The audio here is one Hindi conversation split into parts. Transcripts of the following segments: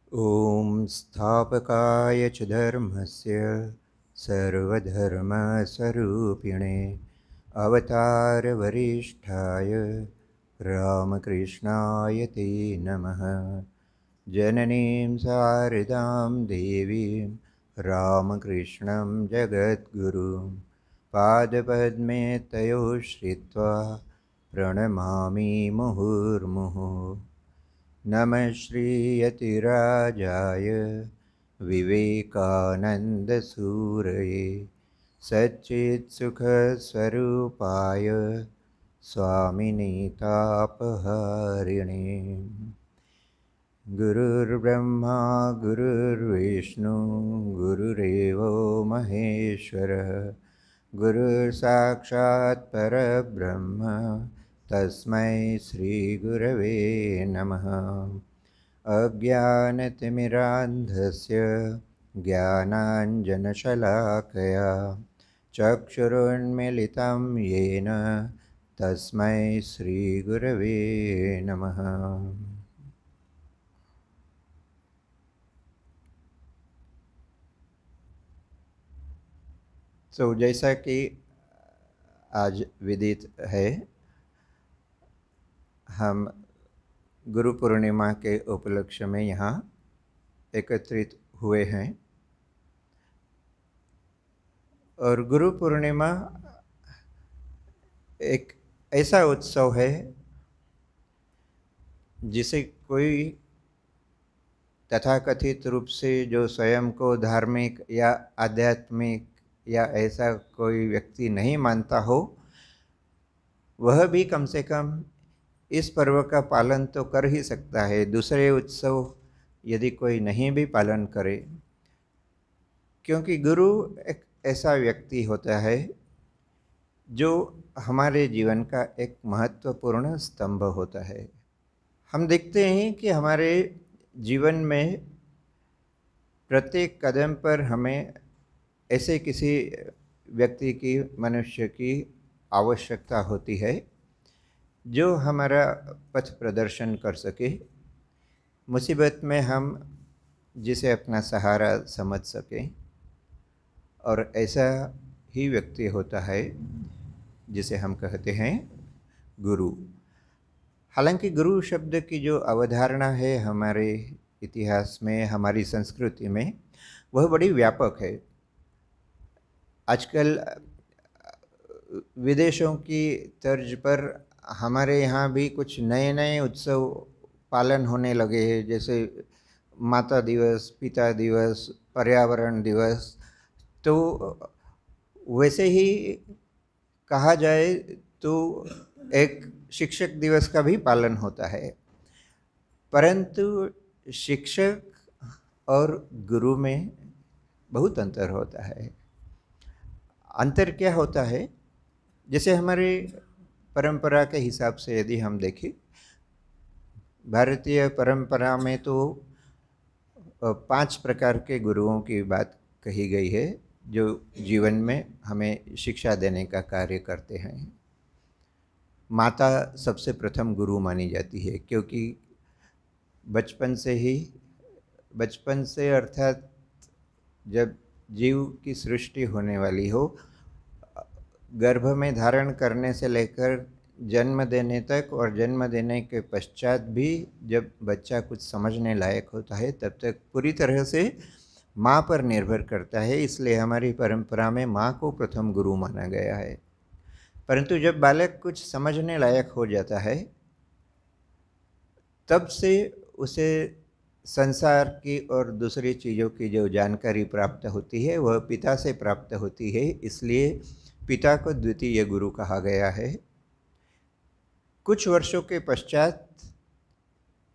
ॐ स्थापकाय च धर्मस्य सर्वधर्मस्वरूपिणे अवतारवरिष्ठाय रामकृष्णाय ते नमः। जननीं शारदां देवीं रामकृष्णं जगद्गुरुं पादपद्मे तयोः श्रित्वा प्रणमामि मुहुर्मुहुः। नमः श्रीयतिराजाय विवेकानन्दसूरये सच्चित्सुखस्वरूपाय स्वामिने तापहारिणे। गुरुर्ब्रह्मा गुरुर्विष्णु गुरुरेवो महेश्वरः गुरुसाक्षात् परब्रह्म तस्मै श्रीगुरवे नमः। अज्ञानतिमिरान्धस्य ज्ञानाञ्जनशलाकया चक्षुरुन्मीलितं येन तस्मै श्रीगुरवे नमः। तो जैसा कि आज विदित है, हम गुरु पूर्णिमा के उपलक्ष्य में यहाँ एकत्रित हुए हैं और गुरु पूर्णिमा एक ऐसा उत्सव है जिसे कोई तथाकथित रूप से जो स्वयं को धार्मिक या आध्यात्मिक या ऐसा कोई व्यक्ति नहीं मानता हो, वह भी कम से कम इस पर्व का पालन तो कर ही सकता है। दूसरे उत्सव यदि कोई नहीं भी पालन करे, क्योंकि गुरु एक ऐसा व्यक्ति होता है जो हमारे जीवन का एक महत्वपूर्ण स्तंभ होता है। हम देखते हैं कि हमारे जीवन में प्रत्येक कदम पर हमें ऐसे किसी व्यक्ति की, मनुष्य की आवश्यकता होती है जो हमारा पथ प्रदर्शन कर सके, मुसीबत में हम जिसे अपना सहारा समझ सकें, और ऐसा ही व्यक्ति होता है जिसे हम कहते हैं गुरु। हालांकि गुरु शब्द की जो अवधारणा है हमारे इतिहास में, हमारी संस्कृति में, वह बड़ी व्यापक है। आजकल विदेशों की तर्ज पर हमारे यहाँ भी कुछ नए नए उत्सव पालन होने लगे हैं, जैसे माता दिवस, पिता दिवस, पर्यावरण दिवस। तो वैसे ही कहा जाए तो एक शिक्षक दिवस का भी पालन होता है, परंतु शिक्षक और गुरु में बहुत अंतर होता है। अंतर क्या होता है? जैसे हमारे परंपरा के हिसाब से यदि हम देखें, भारतीय परंपरा में तो 5 प्रकार के गुरुओं की बात कही गई है जो जीवन में हमें शिक्षा देने का कार्य करते हैं। माता सबसे प्रथम गुरु मानी जाती है, क्योंकि बचपन से अर्थात जब जीव की सृष्टि होने वाली हो, गर्भ में धारण करने से लेकर जन्म देने तक और जन्म देने के पश्चात भी जब बच्चा कुछ समझने लायक होता है, तब तक पूरी तरह से माँ पर निर्भर करता है। इसलिए हमारी परंपरा में माँ को प्रथम गुरु माना गया है। परंतु जब बालक कुछ समझने लायक हो जाता है, तब से उसे संसार की और दूसरी चीज़ों की जो जानकारी प्राप्त होती है वह पिता से प्राप्त होती है। इसलिए पिता को द्वितीय गुरु कहा गया है। कुछ वर्षों के पश्चात,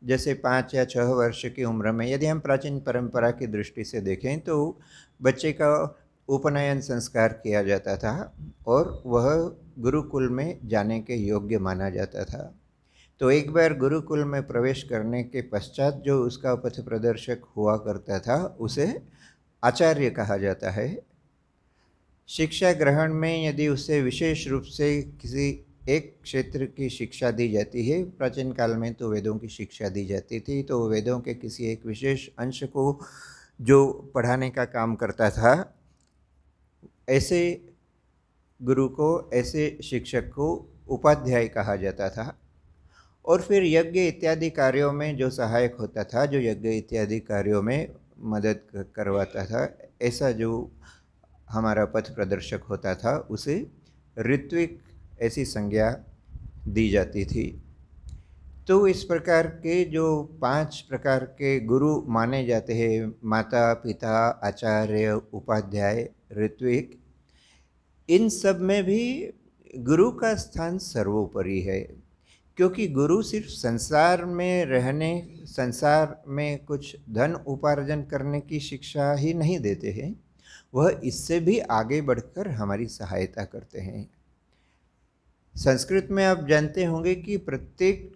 जैसे 5 या 6 वर्ष की उम्र में, यदि हम प्राचीन परंपरा की दृष्टि से देखें तो बच्चे का उपनयन संस्कार किया जाता था और वह गुरुकुल में जाने के योग्य माना जाता था। तो एक बार गुरुकुल में प्रवेश करने के पश्चात जो उसका पथ प्रदर्शक हुआ करता था उसे आचार्य कहा जाता है। शिक्षा ग्रहण में यदि उसे विशेष रूप से किसी एक क्षेत्र की शिक्षा दी जाती है। प्राचीन काल में तो वेदों की शिक्षा दी जाती थी, तो वेदों के किसी एक विशेष अंश को जो पढ़ाने का काम करता था, ऐसे गुरु को, ऐसे शिक्षक को उपाध्याय कहा जाता था। और फिर यज्ञ इत्यादि कार्यों में जो सहायक होता था, जो यज्ञ इत्यादि कार्यों में मदद करवाता था, ऐसा जो हमारा पथ प्रदर्शक होता था, उसे ऋत्विक ऐसी संज्ञा दी जाती थी। तो इस प्रकार के जो 5 प्रकार के गुरु माने जाते हैं, माता, पिता, आचार्य, उपाध्याय, ऋत्विक, इन सब में भी गुरु का स्थान सर्वोपरि है। क्योंकि गुरु सिर्फ संसार में रहने, संसार में कुछ धन उपार्जन करने की शिक्षा ही नहीं देते हैं, वह इससे भी आगे बढ़कर हमारी सहायता करते हैं। संस्कृत में आप जानते होंगे कि प्रत्येक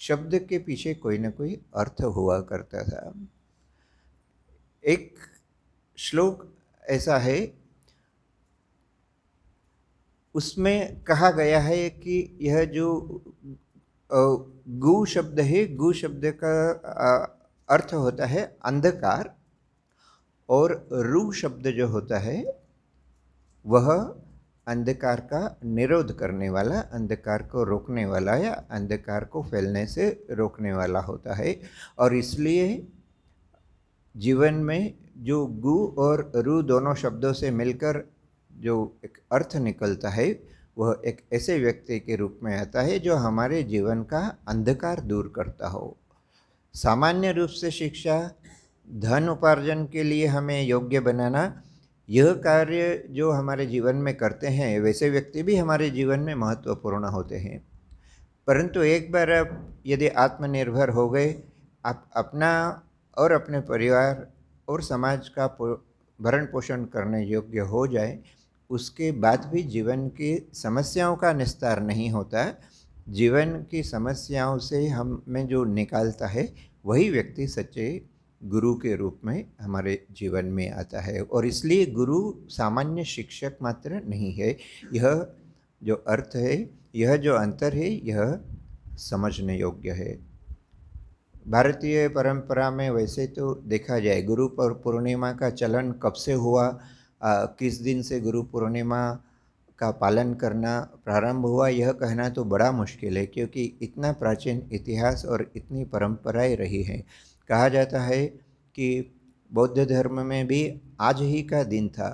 शब्द के पीछे कोई ना कोई अर्थ हुआ करता था। एक श्लोक ऐसा है, उसमें कहा गया है कि यह जो गु शब्द है, गु शब्द का अर्थ होता है अंधकार, और रु शब्द जो होता है वह अंधकार का निरोध करने वाला, अंधकार को रोकने वाला या अंधकार को फैलने से रोकने वाला होता है। और इसलिए जीवन में जो गु और रु दोनों शब्दों से मिलकर जो एक अर्थ निकलता है, वह एक ऐसे व्यक्ति के रूप में आता है जो हमारे जीवन का अंधकार दूर करता हो। सामान्य रूप से शिक्षा, धन उपार्जन के लिए हमें योग्य बनाना, यह कार्य जो हमारे जीवन में करते हैं, वैसे व्यक्ति भी हमारे जीवन में महत्वपूर्ण होते हैं। परंतु एक बार आप यदि आत्मनिर्भर हो गए, आप अपना और अपने परिवार और समाज का भरण पोषण करने योग्य हो जाए, उसके बाद भी जीवन की समस्याओं का निस्तार नहीं होता। जीवन की समस्याओं से हमें जो निकालता है, वही व्यक्ति सच्चे गुरु के रूप में हमारे जीवन में आता है। और इसलिए गुरु सामान्य शिक्षक मात्र नहीं है। यह जो अर्थ है, यह जो अंतर है, यह समझने योग्य है। भारतीय परंपरा में वैसे तो देखा जाए, गुरु पूर्णिमा का चलन कब से हुआ, किस दिन से गुरु पूर्णिमा का पालन करना प्रारंभ हुआ, यह कहना तो बड़ा मुश्किल है, क्योंकि इतना प्राचीन इतिहास और इतनी परंपराएं रही हैं। कहा जाता है कि बौद्ध धर्म में भी आज ही का दिन था।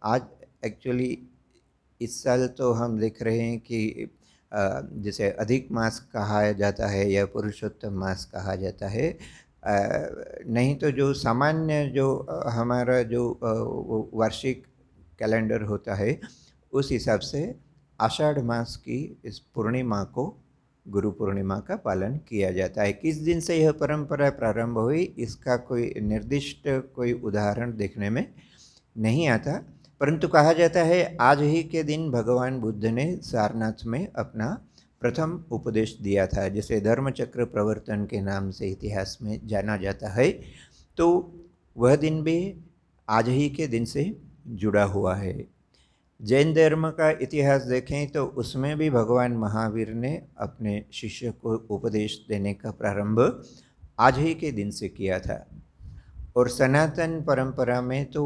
आज एक्चुअली इस साल तो हम देख रहे हैं कि जिसे अधिक मास कहा जाता है या पुरुषोत्तम मास कहा जाता है, नहीं तो जो सामान्य जो हमारा जो वार्षिक कैलेंडर होता है, उस हिसाब से आषाढ़ मास की इस पूर्णिमा को गुरु पूर्णिमा का पालन किया जाता है। किस दिन से यह परंपरा प्रारंभ हुई, इसका कोई निर्दिष्ट कोई उदाहरण देखने में नहीं आता, परंतु कहा जाता है आज ही के दिन भगवान बुद्ध ने सारनाथ में अपना प्रथम उपदेश दिया था, जिसे धर्मचक्र प्रवर्तन के नाम से इतिहास में जाना जाता है। तो वह दिन भी आज ही के दिन से जुड़ा हुआ है। जैन धर्म का इतिहास देखें तो उसमें भी भगवान महावीर ने अपने शिष्य को उपदेश देने का प्रारंभ आज ही के दिन से किया था। और सनातन परंपरा में तो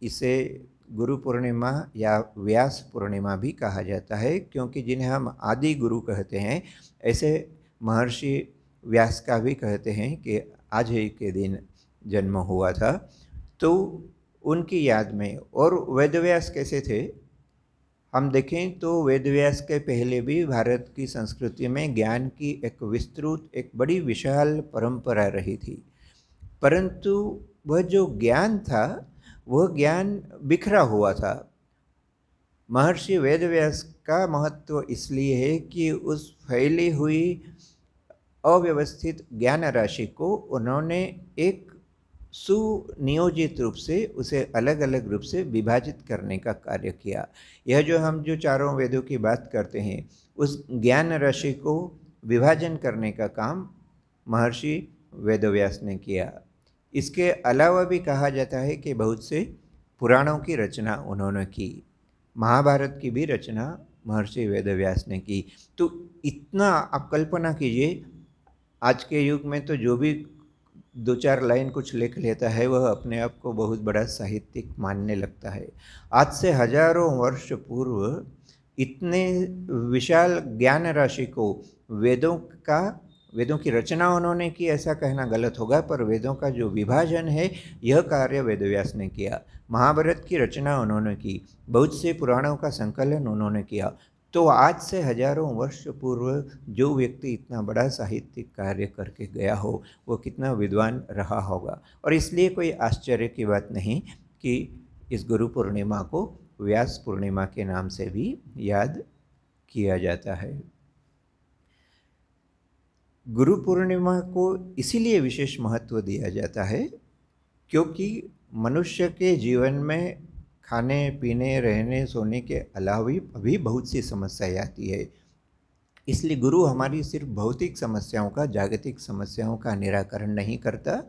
इसे गुरु पूर्णिमा या व्यास पूर्णिमा भी कहा जाता है, क्योंकि जिन्हें हम आदि गुरु कहते हैं, ऐसे महर्षि व्यास का भी कहते हैं कि आज ही के दिन जन्म हुआ था। तो उनकी याद में, और वेदव्यास कैसे थे, हम देखें तो वेदव्यास के पहले भी भारत की संस्कृति में ज्ञान की एक विस्तृत, एक बड़ी विशाल परंपरा रही थी। परंतु वह जो ज्ञान था, वह ज्ञान बिखरा हुआ था। महर्षि वेदव्यास का महत्व इसलिए है कि उस फैली हुई अव्यवस्थित ज्ञान राशि को उन्होंने एक सुनियोजित रूप से उसे अलग अलग रूप से विभाजित करने का कार्य किया। यह जो हम जो चारों वेदों की बात करते हैं, उस ज्ञान राशि को विभाजन करने का काम महर्षि वेदव्यास ने किया। इसके अलावा भी कहा जाता है कि बहुत से पुराणों की रचना उन्होंने की। महाभारत की भी रचना महर्षि वेदव्यास ने की। तो इतना आप कल्पना कीजिए, आज के युग में तो जो भी दो चार लाइन कुछ लिख लेता है वह अपने आप को बहुत बड़ा साहित्यिक मानने लगता है। आज से हजारों वर्ष पूर्व इतने विशाल ज्ञान राशि को वेदों का वेदों की रचना उन्होंने की ऐसा कहना गलत होगा, पर वेदों का जो विभाजन है यह कार्य वेदव्यास ने किया। महाभारत की रचना उन्होंने की, बहुत से पुराणों का संकलन उन्होंने किया। तो आज से हजारों वर्ष पूर्व जो व्यक्ति इतना बड़ा साहित्यिक कार्य करके गया हो वो कितना विद्वान रहा होगा। और इसलिए कोई आश्चर्य की बात नहीं कि इस गुरु पूर्णिमा को व्यास पूर्णिमा के नाम से भी याद किया जाता है। गुरु पूर्णिमा को इसीलिए विशेष महत्व दिया जाता है क्योंकि मनुष्य के जीवन में खाने पीने रहने सोने के अलावा भी बहुत सी समस्याएं आती है। इसलिए गुरु हमारी सिर्फ भौतिक समस्याओं का, जागतिक समस्याओं का निराकरण नहीं करता,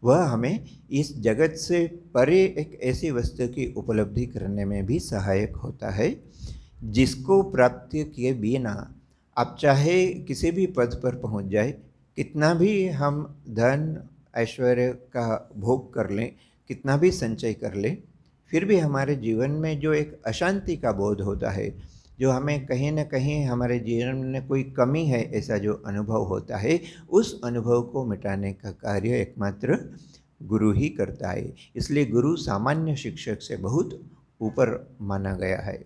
वह हमें इस जगत से परे एक ऐसी वस्तु की उपलब्धि करने में भी सहायक होता है जिसको प्राप्त किए बिना आप चाहे किसी भी पद पर पहुंच जाए, कितना भी हम धन ऐश्वर्य का भोग कर लें, कितना भी संचय कर लें, फिर भी हमारे जीवन में जो एक अशांति का बोध होता है, जो हमें कहीं ना कहीं हमारे जीवन में कोई कमी है ऐसा जो अनुभव होता है, उस अनुभव को मिटाने का कार्य एकमात्र गुरु ही करता है। इसलिए गुरु सामान्य शिक्षक से बहुत ऊपर माना गया है।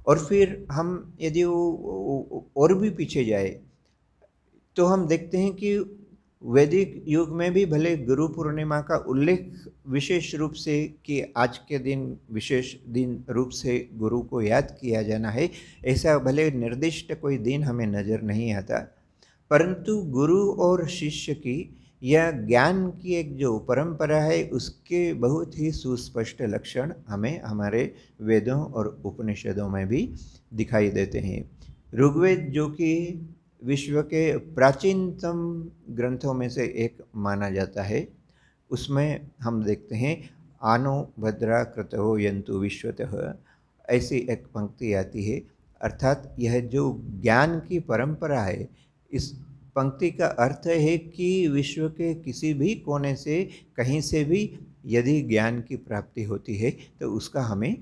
और फिर हम यदि और भी पीछे जाए तो हम देखते हैं कि वैदिक युग में भी भले गुरु पूर्णिमा का उल्लेख विशेष रूप से कि आज के दिन विशेष दिन रूप से गुरु को याद किया जाना है, ऐसा भले निर्दिष्ट कोई दिन हमें नज़र नहीं आता, परंतु गुरु और शिष्य की या ज्ञान की एक जो परंपरा है उसके बहुत ही सुस्पष्ट लक्षण हमें हमारे वेदों और उपनिषदों में भी दिखाई देते हैं। ऋग्वेद जो कि विश्व के प्राचीनतम ग्रंथों में से एक माना जाता है, उसमें हम देखते हैं आनो भद्रा क्रतो यंतु विश्वतः, ऐसी एक पंक्ति आती है। अर्थात यह जो ज्ञान की परंपरा है, इस पंक्ति का अर्थ है कि विश्व के किसी भी कोने से कहीं से भी यदि ज्ञान की प्राप्ति होती है तो उसका हमें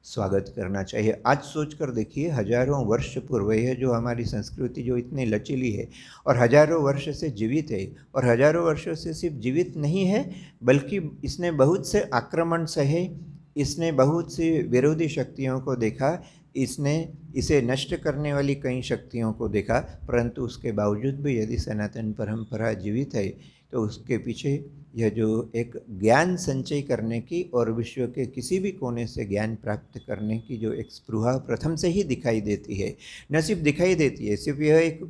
स्वागत करना चाहिए। आज सोच कर देखिए, हजारों वर्ष पूर्व यह जो हमारी संस्कृति जो इतनी लचीली है और हजारों वर्ष से जीवित है, और हजारों वर्षों से सिर्फ जीवित नहीं है बल्कि इसने बहुत से आक्रमण सहे, इसने बहुत सी विरोधी शक्तियों को देखा, इसने इसे नष्ट करने वाली कई शक्तियों को देखा, परंतु उसके बावजूद भी यदि सनातन परंपरा जीवित है तो उसके पीछे यह जो एक ज्ञान संचय करने की और विश्व के किसी भी कोने से ज्ञान प्राप्त करने की जो एक स्पृहा प्रथम से ही दिखाई देती है। न सिर्फ दिखाई देती है, सिर्फ यह एक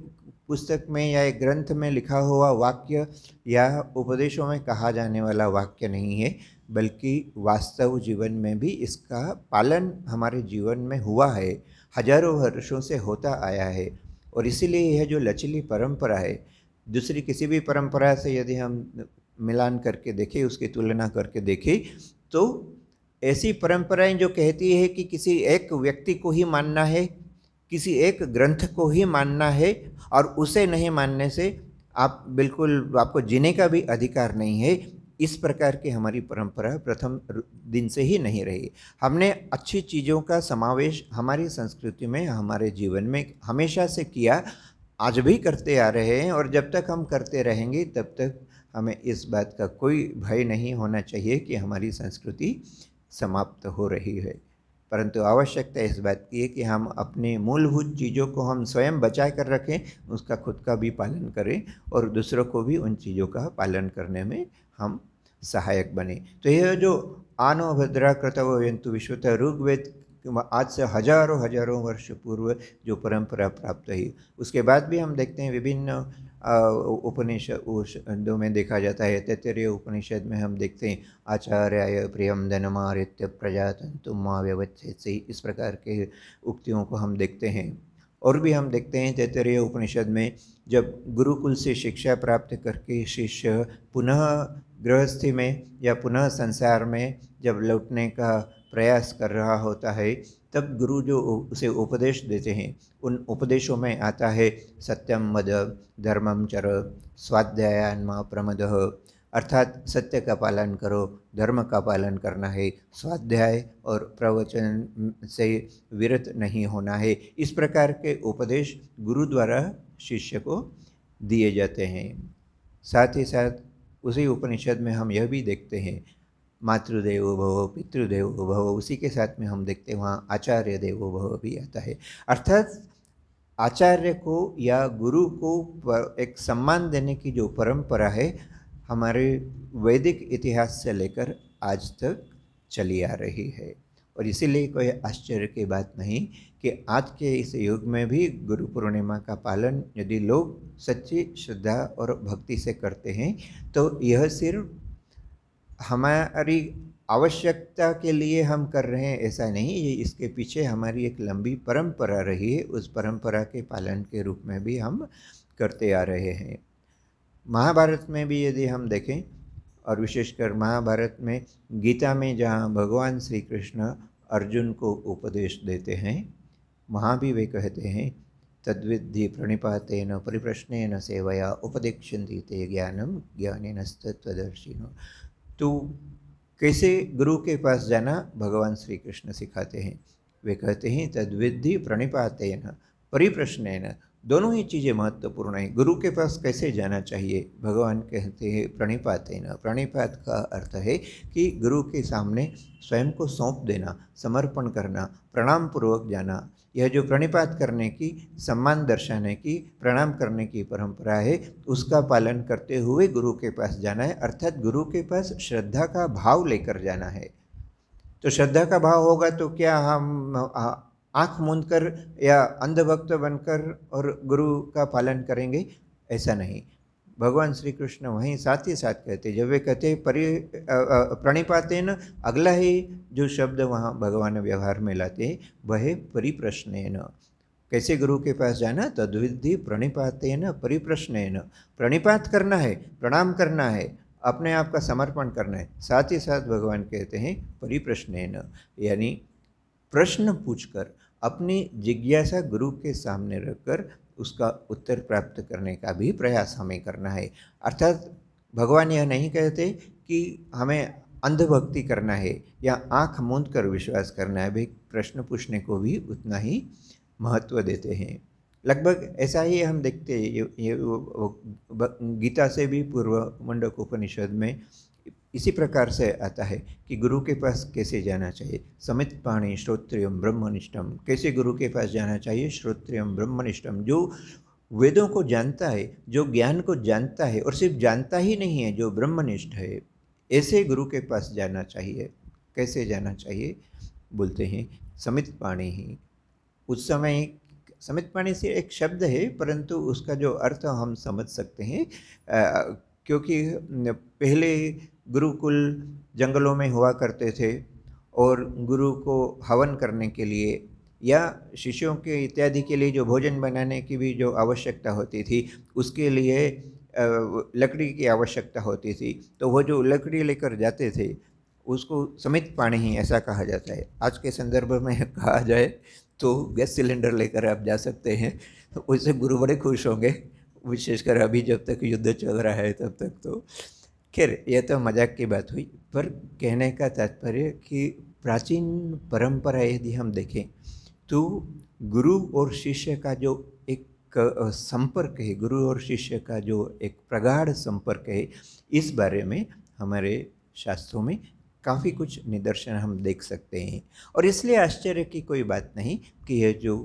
पुस्तक में या एक ग्रंथ में लिखा हुआ वाक्य या उपदेशों में कहा जाने वाला वाक्य नहीं है, बल्कि वास्तव जीवन में भी इसका पालन हमारे जीवन में हुआ है, हजारों वर्षों से होता आया है। और इसीलिए यह जो लचीली परंपरा है, दूसरी किसी भी परंपरा से यदि हम मिलान करके देखें, उसकी तुलना करके देखें, तो ऐसी परंपराएं जो कहती है कि किसी एक व्यक्ति को ही मानना है, किसी एक ग्रंथ को ही मानना है और उसे नहीं मानने से आप बिल्कुल आपको जीने का भी अधिकार नहीं है, इस प्रकार की हमारी परंपरा प्रथम दिन से ही नहीं रही। हमने अच्छी चीज़ों का समावेश हमारी संस्कृति में, हमारे जीवन में हमेशा से किया, आज भी करते आ रहे हैं, और जब तक हम करते रहेंगे तब तक हमें इस बात का कोई भय नहीं होना चाहिए कि हमारी संस्कृति समाप्त हो रही है। परंतु आवश्यकता इस बात की है कि हम अपने मूलभूत चीज़ों को हम स्वयं बचा कर रखें, उसका खुद का भी पालन करें और दूसरों को भी उन चीज़ों का पालन करने में हम सहायक बने। तो यह जो आनो भद्रा कृतवयन्तु विश्वतः ऋग्वेद आज से हजारों वर्ष पूर्व जो परंपरा प्राप्त हुई, उसके बाद भी हम देखते हैं विभिन्न उपनिषदों में देखा जाता है। तैत्तरीय उपनिषद में हम देखते हैं आचार्याय प्रियम धनमारित्य प्रजातन्तुं मा व्यवच्छेत्सि, इस प्रकार के उक्तियों को हम देखते हैं। और भी हम देखते हैं तैत्तरीय उपनिषद में जब गुरुकुल से शिक्षा प्राप्त करके शिष्य पुनः गृहस्थी में या पुनः संसार में जब लौटने का प्रयास कर रहा होता है, तब गुरु जो उसे उपदेश देते हैं, उन उपदेशों में आता है सत्यम वद, धर्मम चर, स्वाध्यायान मा प्रमदः, अर्थात सत्य का पालन करो, धर्म का पालन करना है, स्वाध्याय और प्रवचन से विरत नहीं होना है। इस प्रकार के उपदेश गुरु द्वारा शिष्य को दिए जाते हैं। साथ ही साथ उसी उपनिषद में हम यह भी देखते हैं, मातृदेवो भव पितृदेवो भव, उसी के साथ में हम देखते हैं वहाँ आचार्य देवो भव भी आता है। अर्थात आचार्य को या गुरु को एक सम्मान देने की जो परंपरा है हमारे वैदिक इतिहास से लेकर आज तक चली आ रही है। और इसीलिए कोई आश्चर्य की बात नहीं कि आज के इस युग में भी गुरु पूर्णिमा का पालन यदि लोग सच्ची श्रद्धा और भक्ति से करते हैं तो यह सिर्फ हमारी आवश्यकता के लिए हम कर रहे हैं ऐसा नहीं, ये इसके पीछे हमारी एक लंबी परंपरा रही है, उस परंपरा के पालन के रूप में भी हम करते आ रहे हैं। महाभारत में भी यदि हम देखें, और विशेषकर महाभारत में गीता में जहाँ भगवान श्री कृष्ण अर्जुन को उपदेश देते हैं, वहाँ भी वे कहते हैं तद्विद्धि प्रणिपातेन परिप्रश्नेन सेवया उपदेक्ष्यन्ति ते ज्ञानम ज्ञानेनस्तत्त्वदर्शिनो। तो कैसे गुरु के पास जाना भगवान श्री कृष्ण सिखाते हैं। वे कहते हैं तद्विद्धि प्रणिपातेन परिप्रश्नेन, दोनों ही चीज़ें महत्वपूर्ण हैं। गुरु के पास कैसे जाना चाहिए, भगवान कहते हैं प्रणिपातेन। प्रणिपात का अर्थ है कि गुरु के सामने स्वयं को सौंप देना, समर्पण करना, प्रणाम पूर्वक जाना। यह जो प्रणिपात करने की, सम्मान दर्शाने की, प्रणाम करने की परंपरा है, उसका पालन करते हुए गुरु के पास जाना है। अर्थात गुरु के पास श्रद्धा का भाव लेकर जाना है। तो श्रद्धा का भाव होगा तो क्या हम आँख मूंद कर या अंधभक्त बनकर और गुरु का पालन करेंगे? ऐसा नहीं। भगवान श्री कृष्ण वहीं साथ ही साथ कहते, जब वे कहते प्रणिपातेन, अगला ही जो शब्द वहाँ भगवान व्यवहार में लाते हैं वह है परिप्रश्नेन। कैसे गुरु के पास जाना? तद्विद्धि प्रणिपातेन परिप्रश्नेन। प्रणिपात करना है, प्रणाम करना है, अपने आप का समर्पण करना है। साथ ही साथ भगवान कहते हैं परिप्रश्नेन, यानी प्रश्न पूछकर, अपनी जिज्ञासा गुरु के सामने रखकर उसका उत्तर प्राप्त करने का भी प्रयास हमें करना है। अर्थात भगवान यह नहीं कहते कि हमें अंधभक्ति करना है या आँख मूंद कर विश्वास करना है, वे प्रश्न पूछने को भी उतना ही महत्व देते हैं। लगभग ऐसा ही हम देखते हैं ये गीता से भी पूर्व मुंडक उपनिषद में इसी प्रकार से आता है कि गुरु के पास कैसे जाना चाहिए। समित पाणी श्रोत्रियम ब्रह्मनिष्ठम, कैसे गुरु के पास जाना चाहिए? श्रोत्रियम ब्रह्मनिष्ठम, जो वेदों को जानता है, जो ज्ञान को जानता है और सिर्फ जानता ही नहीं है, जो ब्रह्मनिष्ठ है, ऐसे गुरु के पास जाना चाहिए। कैसे जाना चाहिए? बोलते हैं समित पाणी ही। उस समय समित पाणी से एक शब्द है, परंतु उसका जो अर्थ हम समझ सकते हैं, क्योंकि पहले गुरुकुल जंगलों में हुआ करते थे और गुरु को हवन करने के लिए या शिष्यों के इत्यादि के लिए जो भोजन बनाने की भी जो आवश्यकता होती थी, उसके लिए लकड़ी की आवश्यकता होती थी। तो वो जो लकड़ी लेकर जाते थे उसको समित पाणी ही ऐसा कहा जाता है। आज के संदर्भ में कहा जाए तो गैस सिलेंडर लेकर आप जा सकते हैं, तो उससे गुरु बड़े खुश होंगे, विशेषकर अभी जब तक युद्ध चल रहा है तब तक। तो खैर यह तो मजाक की बात हुई, पर कहने का तात्पर्य कि प्राचीन परंपरा यदि हम देखें तो गुरु और शिष्य का जो एक संपर्क है, गुरु और शिष्य का जो एक प्रगाढ़ संपर्क है, इस बारे में हमारे शास्त्रों में काफ़ी कुछ निदर्शन हम देख सकते हैं। और इसलिए आश्चर्य की कोई बात नहीं कि यह जो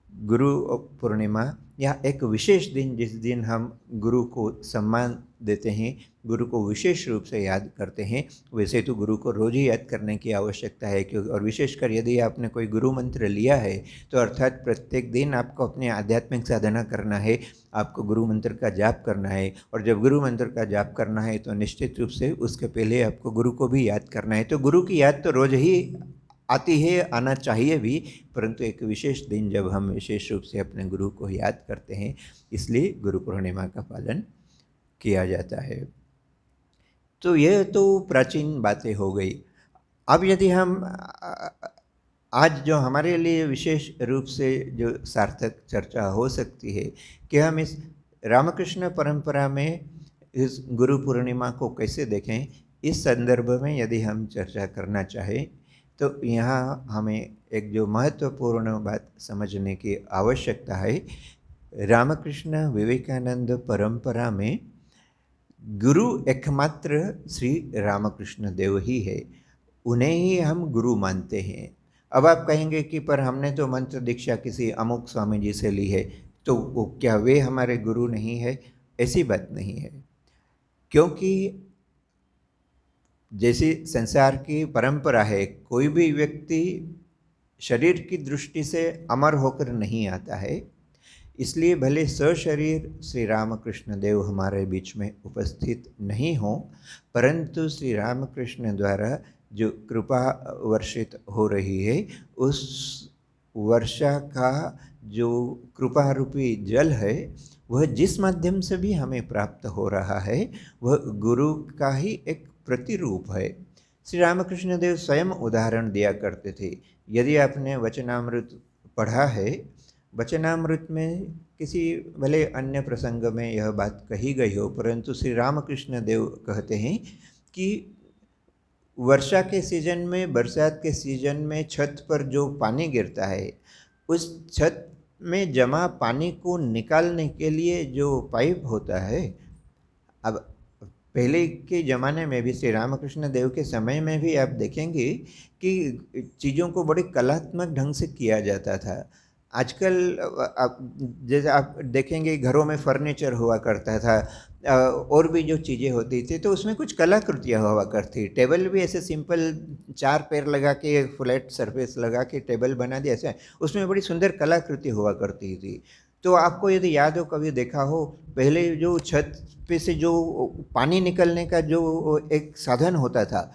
गुरु पूर्णिमा या एक विशेष दिन, जिस दिन हम गुरु को सम्मान देते हैं, गुरु को विशेष रूप से याद करते हैं, वैसे तो गुरु को रोज़ ही याद करने की आवश्यकता है। क्योंकि और विशेषकर यदि आपने कोई गुरु मंत्र लिया है तो अर्थात प्रत्येक दिन आपको अपनी आध्यात्मिक साधना करना है, आपको गुरु मंत्र का जाप करना है। और जब गुरु मंत्र का जाप करना है तो निश्चित रूप से उसके पहले आपको गुरु को भी याद करना है। तो गुरु की याद तो रोज़ ही आती है, आना चाहिए भी, परंतु एक विशेष दिन जब हम विशेष रूप से अपने गुरु को याद करते हैं, इसलिए गुरु पूर्णिमा का पालन किया जाता है। तो यह तो प्राचीन बातें हो गई। अब यदि हम आज जो हमारे लिए विशेष रूप से जो सार्थक चर्चा हो सकती है कि हम इस रामकृष्ण परंपरा में इस गुरु पूर्णिमा को कैसे देखें, इस संदर्भ में यदि हम चर्चा करना चाहें तो यहाँ हमें एक जो महत्वपूर्ण बात समझने की आवश्यकता है। रामकृष्ण विवेकानंद परंपरा में गुरु एकमात्र श्री रामकृष्ण देव ही है, उन्हें ही हम गुरु मानते हैं। अब आप कहेंगे कि पर हमने तो मंत्र दीक्षा किसी अमुक स्वामी जी से ली है, तो वो क्या वे हमारे गुरु नहीं है? ऐसी बात नहीं है, क्योंकि जैसी संसार की परंपरा है, कोई भी व्यक्ति शरीर की दृष्टि से अमर होकर नहीं आता है। इसलिए भले सशरीर श्री रामकृष्ण देव हमारे बीच में उपस्थित नहीं हो, परंतु श्री रामकृष्ण द्वारा जो कृपा वर्षित हो रही है, उस वर्षा का जो कृपा रूपी जल है, वह जिस माध्यम से भी हमें प्राप्त हो रहा है, वह गुरु का ही एक प्रतिरूप है। श्री रामकृष्ण देव स्वयं उदाहरण दिया करते थे। यदि आपने वचनामृत पढ़ा है, वचनामृत में किसी भले अन्य प्रसंग में यह बात कही गई हो, परंतु श्री रामकृष्ण देव कहते हैं कि वर्षा के सीजन में, बरसात के सीजन में छत पर जो पानी गिरता है, उस छत में जमा पानी को निकालने के लिए जो पाइप होता है, अब पहले के ज़माने में भी श्री रामकृष्ण देव के समय में भी आप देखेंगे कि चीज़ों को बड़े कलात्मक ढंग से किया जाता था। आजकल आप जैसे आप देखेंगे घरों में फर्नीचर हुआ करता था, और भी जो चीज़ें होती थी तो उसमें कुछ कलाकृतियाँ हुआ करती। टेबल भी ऐसे सिंपल 4 पैर लगा के फ्लैट सरफेस लगा के टेबल बना दिया, ऐसा उसमें बड़ी सुंदर कलाकृति हुआ करती थी। तो आपको यदि याद हो, कभी देखा हो, पहले जो छत पे से जो पानी निकलने का जो एक साधन होता था,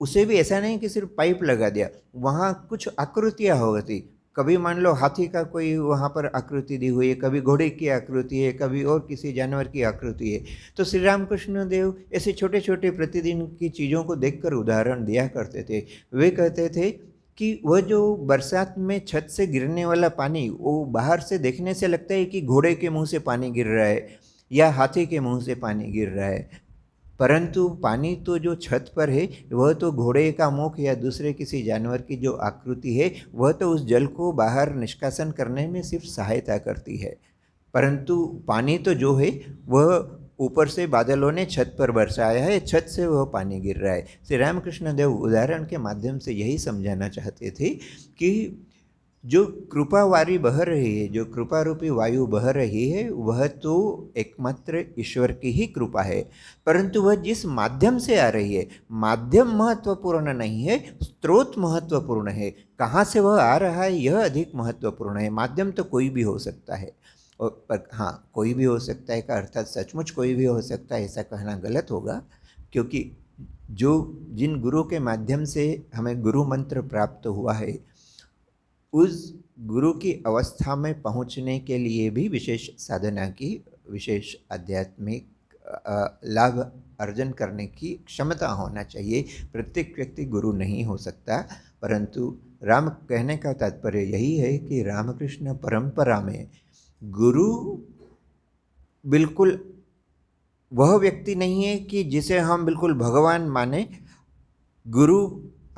उसे भी ऐसा नहीं कि सिर्फ पाइप लगा दिया, वहाँ कुछ आकृतियाँ होती। कभी मान लो हाथी का कोई वहाँ पर आकृति दी हुई है, कभी घोड़े की आकृति है, कभी और किसी जानवर की आकृति है। तो श्री रामकृष्ण देव ऐसे छोटे छोटे प्रतिदिन की चीज़ों को देखकर उदाहरण दिया करते थे। वे कहते थे कि वह जो बरसात में छत से गिरने वाला पानी, वो बाहर से देखने से लगता है कि घोड़े के मुंह से पानी गिर रहा है या हाथी के मुंह से पानी गिर रहा है, परंतु पानी तो जो छत पर है, वह तो घोड़े का मुख या दूसरे किसी जानवर की जो आकृति है, वह तो उस जल को बाहर निष्कासन करने में सिर्फ सहायता करती है। परंतु पानी तो जो है वह ऊपर से बादलों ने छत पर बरसाया है, छत से वह पानी गिर रहा है। श्री रामकृष्ण देव उदाहरण के माध्यम से यही समझाना चाहते थे कि जो कृपावारी बह रही है, जो कृपा रूपी वायु बह रही है, वह तो एकमात्र ईश्वर की ही कृपा है, परंतु वह जिस माध्यम से आ रही है, माध्यम महत्वपूर्ण नहीं है, स्रोत महत्वपूर्ण है। कहाँ से वह आ रहा है यह अधिक महत्वपूर्ण है। माध्यम तो कोई भी हो सकता है, और पर हाँ, कोई भी हो सकता है का अर्थात सचमुच कोई भी हो सकता है ऐसा कहना गलत होगा, क्योंकि जो जिन गुरु के माध्यम से हमें गुरु मंत्र प्राप्त हुआ है, उस गुरु की अवस्था में पहुंचने के लिए भी विशेष साधना की, विशेष आध्यात्मिक लाभ अर्जन करने की क्षमता होना चाहिए। प्रत्येक व्यक्ति गुरु नहीं हो सकता, परंतु राम कहने का तात्पर्य यही है कि रामकृष्ण परंपरा में गुरु बिल्कुल वह व्यक्ति नहीं है कि जिसे हम बिल्कुल भगवान माने। गुरु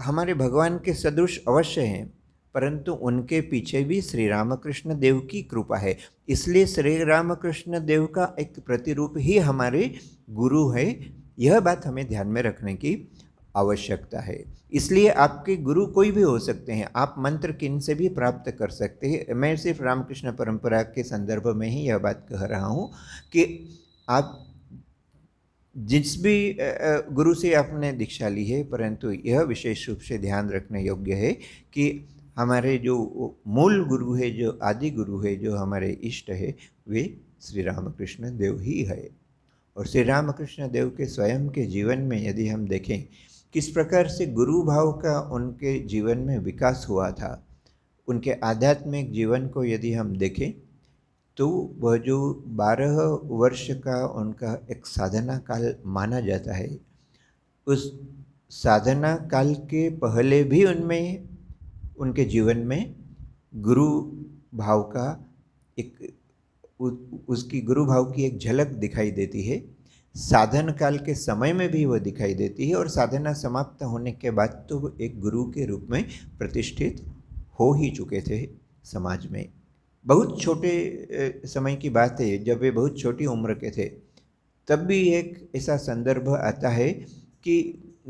हमारे भगवान के सदृश अवश्य हैं, परंतु उनके पीछे भी श्री रामकृष्ण देव की कृपा है। इसलिए श्री रामकृष्ण देव का एक प्रतिरूप ही हमारे गुरु है। यह बात हमें ध्यान में रखने की आवश्यकता है। इसलिए आपके गुरु कोई भी हो सकते हैं, आप मंत्र किन से भी प्राप्त कर सकते हैं। मैं सिर्फ रामकृष्ण परंपरा के संदर्भ में ही यह बात कह रहा हूँ कि आप जिस भी गुरु से आपने दीक्षा ली है, परंतु यह विशेष रूप से ध्यान रखने योग्य है कि हमारे जो मूल गुरु है, जो आदि गुरु है, जो हमारे इष्ट है, वे श्री रामकृष्ण देव ही है। और श्री रामकृष्ण देव के स्वयं के जीवन में यदि हम देखें किस प्रकार से गुरु भाव का उनके जीवन में विकास हुआ था, उनके आध्यात्मिक जीवन को यदि हम देखें तो वह जो 12 वर्ष का उनका एक साधना काल माना जाता है, उस साधना काल के पहले भी उनमें उनके जीवन में गुरु भाव का एक उसकी गुरु भाव की एक झलक दिखाई देती है। साधन काल के समय में भी वह दिखाई देती है और साधना समाप्त होने के बाद तो वो एक गुरु के रूप में प्रतिष्ठित हो ही चुके थे समाज में। बहुत छोटे समय की बात है, जब वे बहुत छोटी उम्र के थे तब भी एक ऐसा संदर्भ आता है कि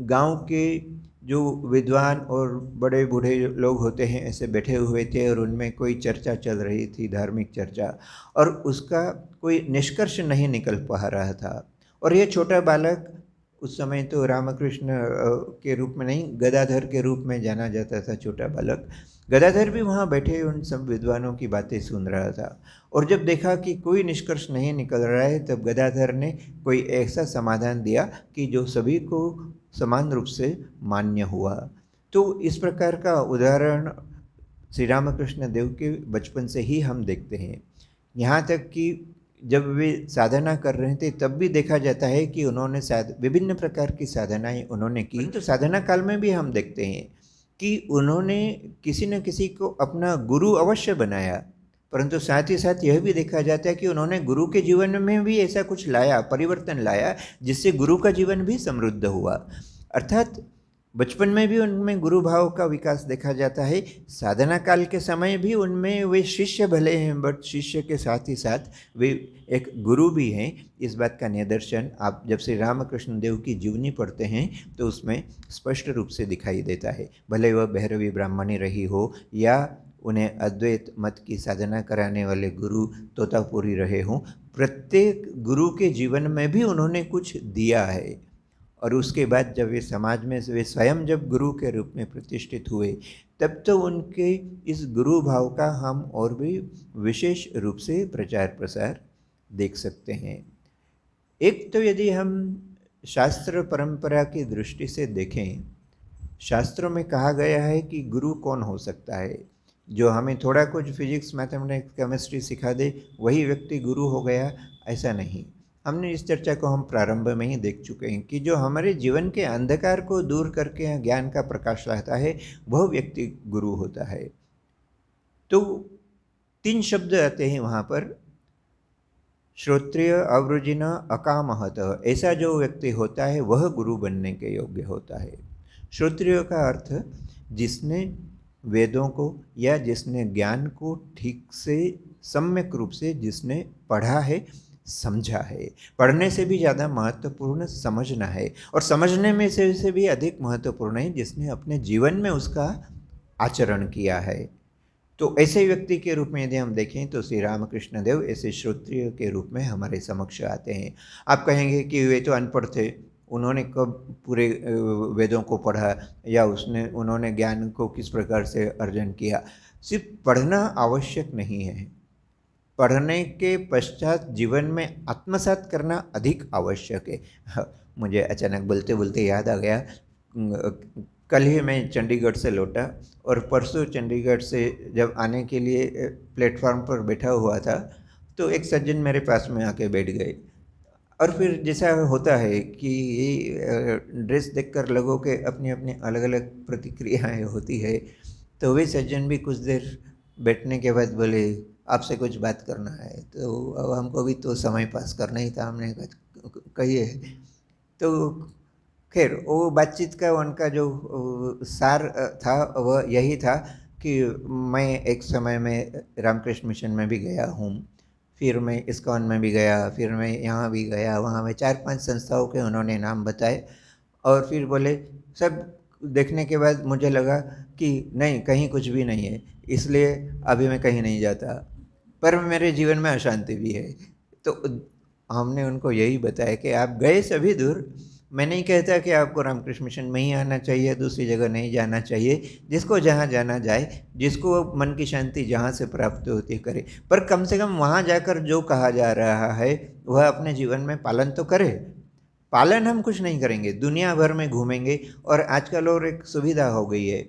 गांव के जो विद्वान और बड़े बूढ़े लोग होते हैं ऐसे बैठे हुए थे और उनमें कोई चर्चा चल रही थी, धार्मिक चर्चा, और उसका कोई निष्कर्ष नहीं निकल पा रहा था। और ये छोटा बालक, उस समय तो रामकृष्ण के रूप में नहीं, गदाधर के रूप में जाना जाता था छोटा बालक, गदाधर भी वहाँ बैठे उन सब विद्वानों की बातें सुन रहा था। और जब देखा कि कोई निष्कर्ष नहीं निकल रहा है तब गदाधर ने कोई ऐसा समाधान दिया कि जो सभी को समान रूप से मान्य हुआ। तो इस प्रकार का उदाहरण श्री रामकृष्ण देव के बचपन से ही हम देखते हैं। यहाँ तक कि जब वे साधना कर रहे थे तब भी देखा जाता है कि उन्होंने विभिन्न प्रकार की साधनाएं उन्होंने की। तो साधना काल में भी हम देखते हैं कि उन्होंने किसी न किसी को अपना गुरु अवश्य बनाया, परंतु साथ ही साथ यह भी देखा जाता है कि उन्होंने गुरु के जीवन में भी ऐसा कुछ लाया, परिवर्तन लाया, जिससे गुरु का जीवन भी समृद्ध हुआ। अर्थात बचपन में भी उनमें गुरु भाव का विकास देखा जाता है। साधना काल के समय भी उनमें वे शिष्य भले हैं, बट शिष्य के साथ ही साथ वे एक गुरु भी हैं। इस बात का निदर्शन आप जब श्री रामकृष्ण देव की जीवनी पढ़ते हैं तो उसमें स्पष्ट रूप से दिखाई देता है। भले वह भैरवी ब्राह्मणी रही हो या उन्हें अद्वैत मत की साधना कराने वाले गुरु तोतापुरी रहे हों, प्रत्येक गुरु के जीवन में भी उन्होंने कुछ दिया है। और उसके बाद जब वे समाज में वे स्वयं जब गुरु के रूप में प्रतिष्ठित हुए तब तो उनके इस गुरु भाव का हम और भी विशेष रूप से प्रचार प्रसार देख सकते हैं। एक तो यदि हम शास्त्र परंपरा की दृष्टि से देखें, शास्त्रों में कहा गया है कि गुरु कौन हो सकता है। जो हमें थोड़ा कुछ फिजिक्स, मैथमेटिक्स, केमिस्ट्री सिखा दे वही व्यक्ति गुरु हो गया, ऐसा नहीं। हमने इस चर्चा को हम प्रारंभ में ही देख चुके हैं कि जो हमारे जीवन के अंधकार को दूर करके ज्ञान का प्रकाश लाता है वह व्यक्ति गुरु होता है। तो 3 शब्द आते हैं वहाँ पर, श्रोत्रिय, अवृजिन, अकामहत। ऐसा जो व्यक्ति होता है वह गुरु बनने के योग्य होता है। श्रोत्रिय का अर्थ जिसने वेदों को या जिसने ज्ञान को ठीक से सम्यक रूप से जिसने पढ़ा है, समझा है। पढ़ने से भी ज़्यादा महत्वपूर्ण समझना है, और समझने में से भी अधिक महत्वपूर्ण है जिसने अपने जीवन में उसका आचरण किया है। तो ऐसे व्यक्ति के रूप में यदि हम देखें तो श्री रामकृष्ण देव ऐसे श्रोत्रिय के रूप में हमारे समक्ष आते हैं। आप कहेंगे कि वे तो अनपढ़ थे, उन्होंने कब पूरे वेदों को पढ़ा या उन्होंने ज्ञान को किस प्रकार से अर्जन किया। सिर्फ पढ़ना आवश्यक नहीं है, पढ़ने के पश्चात जीवन में आत्मसात करना अधिक आवश्यक है। मुझे अचानक बोलते बोलते याद आ गया, कल ही मैं चंडीगढ़ से लौटा और परसों चंडीगढ़ से जब आने के लिए प्लेटफॉर्म पर बैठा हुआ था तो एक सज्जन मेरे पास में आके बैठ गए। और फिर जैसा होता है कि ड्रेस देखकर लोगों के अपनी अपनी अलग अलग प्रतिक्रियाएं होती है, तो वे सज्जन भी कुछ देर बैठने के बाद बोले आपसे कुछ बात करना है। तो अब हमको भी तो समय पास करना ही था, हमने कहिए। तो खैर वो बातचीत का उनका जो सार था वह यही था कि मैं एक समय में रामकृष्ण मिशन में भी गया हूँ, फिर मैं इस्कॉन में भी गया, फिर मैं यहाँ भी गया, वहाँ मैं 4-5 संस्थाओं के उन्होंने नाम बताए। और फिर बोले सब देखने के बाद मुझे लगा कि नहीं, कहीं कुछ भी नहीं है, इसलिए अभी मैं कहीं नहीं जाता, पर मेरे जीवन में अशांति भी है। तो हमने उनको यही बताया कि आप गए सभी दूर, मैं नहीं कहता कि आपको रामकृष्ण मिशन में ही आना चाहिए, दूसरी जगह नहीं जाना चाहिए, जिसको जहाँ जाना जाए, जिसको मन की शांति जहाँ से प्राप्त होती है करे, पर कम से कम वहाँ जाकर जो कहा जा रहा है वह अपने जीवन में पालन तो करे। पालन हम कुछ नहीं करेंगे, दुनिया भर में घूमेंगे। और आजकल और एक सुविधा हो गई है,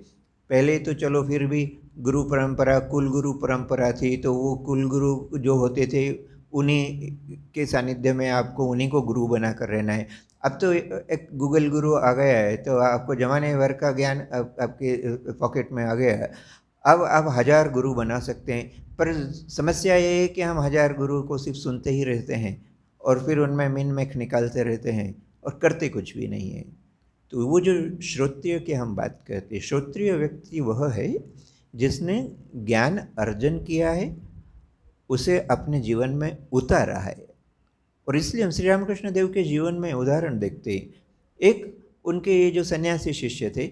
पहले तो चलो फिर भी गुरु परंपरा, कुल गुरु परंपरा थी, तो वो कुल गुरु जो होते थे उन्हीं के सानिध्य में आपको उन्हीं को गुरु बना कर रहना है। अब तो एक गूगल गुरु आ गया है, तो आपको ज़माने भर का ज्ञान अब आपके पॉकेट में आ गया है। अब आप 1000 गुरु बना सकते हैं, पर समस्या ये है कि हम 1000 गुरु को सिर्फ सुनते ही रहते हैं और फिर उनमें मिन मेख निकालते रहते हैं और करते कुछ भी नहीं है। तो वो जो श्रोत्रिय की हम बात करते हैं, श्रोत्रिय व्यक्ति वह है जिसने ज्ञान अर्जन किया है, उसे अपने जीवन में उतारा है। और इसलिए हम श्री रामकृष्ण देव के जीवन में उदाहरण देखते हैं। एक उनके ये जो सन्यासी शिष्य थे,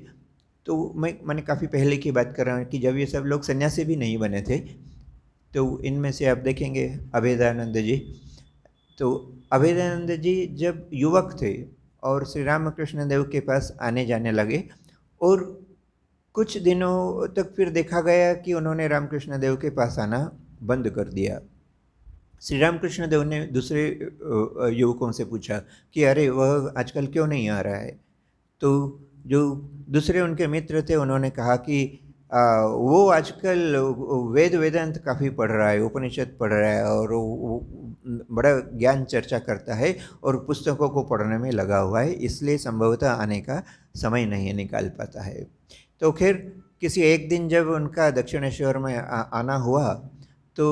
तो मैंने काफ़ी पहले की बात कर रहा हूँ कि जब ये सब लोग सन्यासी भी नहीं बने थे, तो इनमें से आप देखेंगे अभेदानंद जी। तो अभेदानंद जी जब युवक थे और श्री रामकृष्ण देव के पास आने जाने लगे, और कुछ दिनों तक फिर देखा गया कि उन्होंने रामकृष्ण देव के पास आना बंद कर दिया। श्री रामकृष्ण देव ने दूसरे युवकों से पूछा कि अरे वह आजकल क्यों नहीं आ रहा है। तो जो दूसरे उनके मित्र थे उन्होंने कहा कि वो आजकल वेद वेदांत काफ़ी पढ़ रहा है, उपनिषद पढ़ रहा है और वो बड़ा ज्ञान चर्चा करता है और पुस्तकों को पढ़ने में लगा हुआ है, इसलिए संभवतः आने का समय नहीं निकाल पाता है। तो खैर किसी एक दिन जब उनका दक्षिणेश्वर में आना हुआ, तो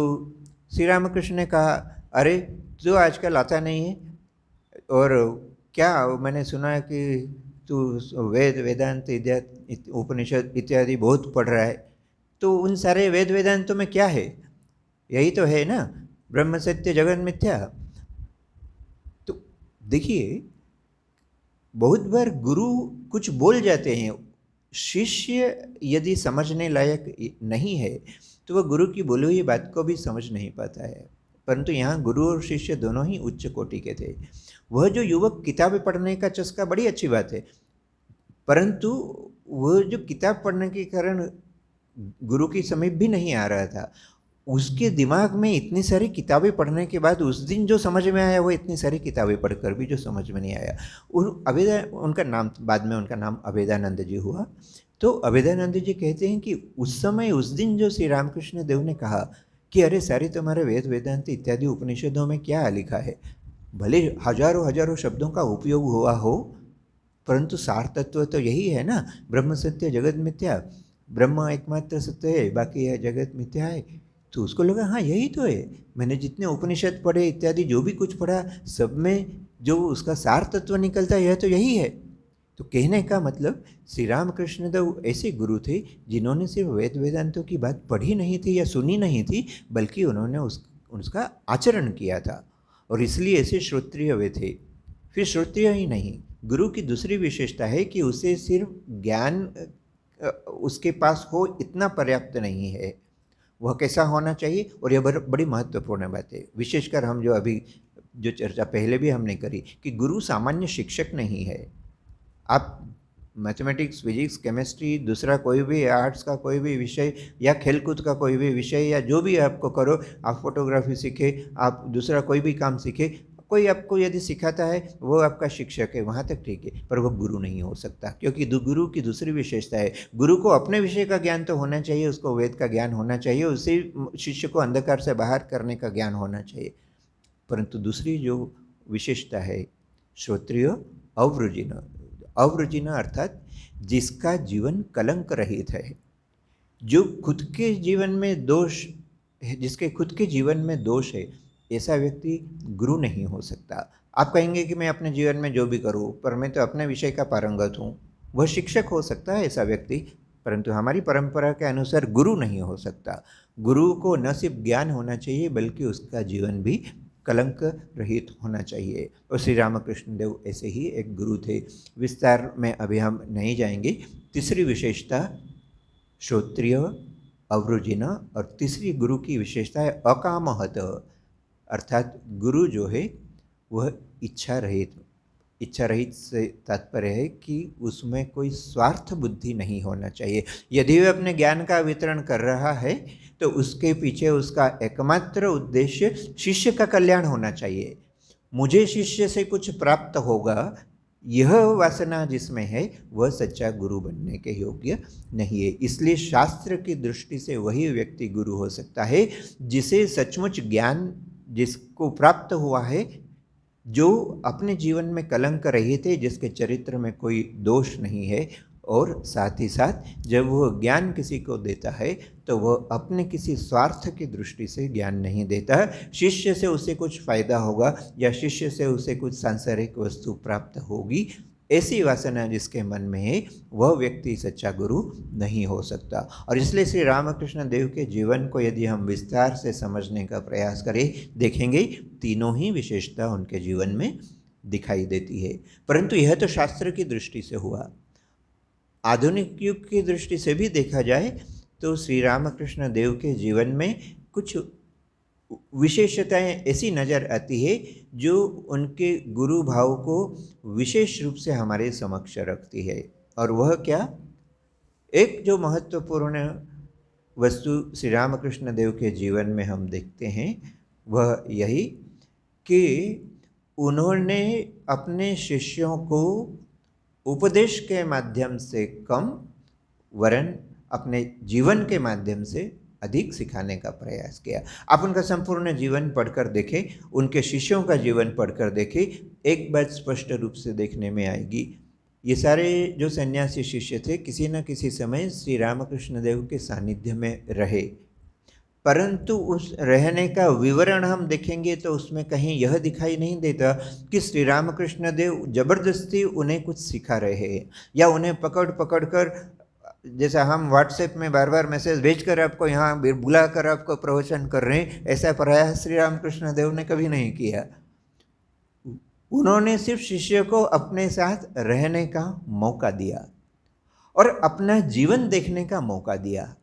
श्री रामकृष्ण ने कहा, अरे तू आजकल आता नहीं है, और क्या मैंने सुना है कि तू वेद वेदांत उपनिषद इत्यादि बहुत पढ़ रहा है। तो उन सारे वेद वेदांतों में क्या है? यही तो है ना, ब्रह्म सत्य जगत मिथ्या। तो देखिए, बहुत बार गुरु कुछ बोल जाते हैं, शिष्य यदि समझने लायक नहीं है तो वह गुरु की बोली हुई बात को भी समझ नहीं पाता है। परंतु यहाँ गुरु और शिष्य दोनों ही उच्च कोटि के थे। वह जो युवक किताबें पढ़ने का चस्का बड़ी अच्छी बात है, परंतु वह जो किताब पढ़ने के कारण गुरु की समीप भी नहीं आ रहा था, उसके दिमाग में इतनी सारी किताबें पढ़ने के बाद उस दिन जो समझ में आया वो इतनी सारी किताबें पढ़कर भी जो समझ में नहीं आया। और उनका नाम बाद में उनका नाम अभेदानंद जी हुआ। तो अभेदानंद जी कहते हैं कि उस समय उस दिन जो श्री रामकृष्ण देव ने कहा कि अरे सारे तुम्हारे वेद वेदांत इत्यादि उपनिषदों में क्या लिखा है, भले हजारों हजारों शब्दों का उपयोग हुआ हो, परंतु सार तत्व तो यही है ना, ब्रह्म सत्य जगत मिथ्या, ब्रह्म एकमात्र सत्य है, बाकी है जगत मिथ्या है। तो उसको लगा हाँ यही तो है, मैंने जितने उपनिषद पढ़े इत्यादि जो भी कुछ पढ़ा, सब में जो उसका सार तत्व निकलता है यह तो यही है। तो कहने का मतलब श्री रामकृष्ण देव ऐसे गुरु थे जिन्होंने सिर्फ वेद वेदांतों की बात पढ़ी नहीं थी या सुनी नहीं थी, बल्कि उन्होंने उसका आचरण किया था, और इसलिए ऐसे श्रोत्रिय वे थे। फिर श्रोत्रिय ही नहीं, गुरु की दूसरी विशेषता है कि उसे सिर्फ ज्ञान उसके पास हो इतना पर्याप्त नहीं है, वह कैसा होना चाहिए। और यह बड़ी महत्वपूर्ण बात है, विशेषकर हम जो अभी जो चर्चा पहले भी हमने करी कि गुरु सामान्य शिक्षक नहीं है। आप मैथमेटिक्स, फिजिक्स, केमिस्ट्री, दूसरा कोई भी आर्ट्स का कोई भी विषय या खेलकूद का कोई भी विषय या जो भी आपको करो, आप फोटोग्राफी सीखे, आप दूसरा कोई भी काम सीखे, कोई आपको यदि सिखाता है वो आपका शिक्षक है, वहाँ तक ठीक है, पर वह गुरु नहीं हो सकता। क्योंकि गुरु की दूसरी विशेषता है, गुरु को अपने विषय का ज्ञान तो होना चाहिए, उसको वेद का ज्ञान होना चाहिए, उसी शिष्य को अंधकार से बाहर करने का ज्ञान होना चाहिए। परंतु दूसरी जो विशेषता है, श्रोत्रिय अवृजिन, अवृजिन अर्थात जिसका जीवन कलंक रहित है, जो खुद के जीवन में दोष है, जिसके खुद के जीवन में दोष है, ऐसा व्यक्ति गुरु नहीं हो सकता। आप कहेंगे कि मैं अपने जीवन में जो भी करूं, पर मैं तो अपने विषय का पारंगत हूं, वह शिक्षक हो सकता है ऐसा व्यक्ति, परंतु हमारी परंपरा के अनुसार गुरु नहीं हो सकता। गुरु को न सिर्फ ज्ञान होना चाहिए बल्कि उसका जीवन भी कलंक रहित होना चाहिए। और श्री रामकृष्ण देव ऐसे ही एक गुरु थे। विस्तार में अभी हम नहीं जाएंगे। तीसरी विशेषता श्रोत्रिय अवरुजिन, और तीसरी गुरु की विशेषता है अकामहत, अर्थात गुरु जो है वह इच्छा रहित। इच्छा रहित से तात्पर्य है कि उसमें कोई स्वार्थ बुद्धि नहीं होना चाहिए। यदि वह अपने ज्ञान का वितरण कर रहा है तो उसके पीछे उसका एकमात्र उद्देश्य शिष्य का कल्याण होना चाहिए। मुझे शिष्य से कुछ प्राप्त होगा, यह वासना जिसमें है वह सच्चा गुरु बनने के योग्य नहीं है। इसलिए शास्त्र की दृष्टि से वही व्यक्ति गुरु हो सकता है जिसे सचमुच ज्ञान जिसको प्राप्त हुआ है, जो अपने जीवन में कलंक रहित थे, जिसके चरित्र में कोई दोष नहीं है, और साथ ही साथ जब वह ज्ञान किसी को देता है तो वह अपने किसी स्वार्थ की दृष्टि से ज्ञान नहीं देता है। शिष्य से उसे कुछ फायदा होगा या शिष्य से उसे कुछ सांसारिक वस्तु प्राप्त होगी, ऐसी वासना जिसके मन में है, वह व्यक्ति सच्चा गुरु नहीं हो सकता। और इसलिए श्री रामकृष्ण देव के जीवन को यदि हम विस्तार से समझने का प्रयास करें, देखेंगे तीनों ही विशेषता उनके जीवन में दिखाई देती है। परंतु यह तो शास्त्र की दृष्टि से हुआ। आधुनिक युग की दृष्टि से भी देखा जाए तो श्री रामकृष्ण देव के जीवन में कुछ विशेषताएं ऐसी नज़र आती है जो उनके गुरु भाव को विशेष रूप से हमारे समक्ष रखती है। और वह क्या? एक जो महत्वपूर्ण वस्तु श्री रामकृष्ण देव के जीवन में हम देखते हैं वह यही कि उन्होंने अपने शिष्यों को उपदेश के माध्यम से कम वरन अपने जीवन के माध्यम से अधिक सिखाने का प्रयास किया। आप उनका संपूर्ण जीवन पढ़कर देखें, उनके शिष्यों का जीवन पढ़कर देखें, एक बात स्पष्ट रूप से देखने में आएगी। ये सारे जो सन्यासी शिष्य थे किसी न किसी समय श्री रामकृष्ण देव के सानिध्य में रहे, परंतु उस रहने का विवरण हम देखेंगे तो उसमें कहीं यह दिखाई नहीं देता कि श्री रामकृष्ण देव जबरदस्ती उन्हें कुछ सिखा रहे हैं या उन्हें पकड़ पकड़ कर, जैसा हम व्हाट्सएप में बार बार मैसेज भेजकर आपको यहाँ बुलाकर आपको प्रवचन कर रहे हैं, ऐसा प्रयास श्री रामकृष्ण देव ने कभी नहीं किया। उन्होंने सिर्फ शिष्य को अपने साथ रहने का मौका दिया और अपना जीवन देखने का मौका दिया।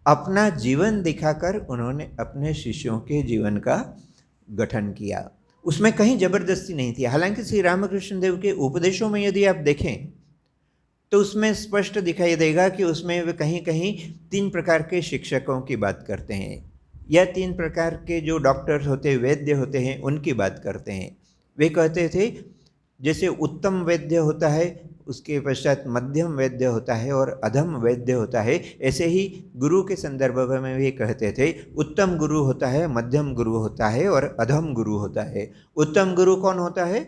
अपना जीवन दिखाकर उन्होंने अपने शिष्यों के जीवन का गठन किया। उसमें कहीं जबरदस्ती नहीं थी। हालांकि श्री रामकृष्ण देव के उपदेशों में यदि आप देखें तो उसमें स्पष्ट दिखाई देगा कि उसमें वे कहीं कहीं 3 प्रकार के शिक्षकों की बात करते हैं या 3 प्रकार के जो डॉक्टर्स होते हैं, वैद्य होते हैं, उनकी बात करते हैं। वे कहते थे जैसे उत्तम वैद्य होता है, उसके पश्चात मध्यम वैद्य होता है और अधम वैद्य होता है, ऐसे ही गुरु के संदर्भ में भी कहते थे उत्तम गुरु होता है, मध्यम गुरु होता है और अधम गुरु होता है। उत्तम गुरु कौन होता है?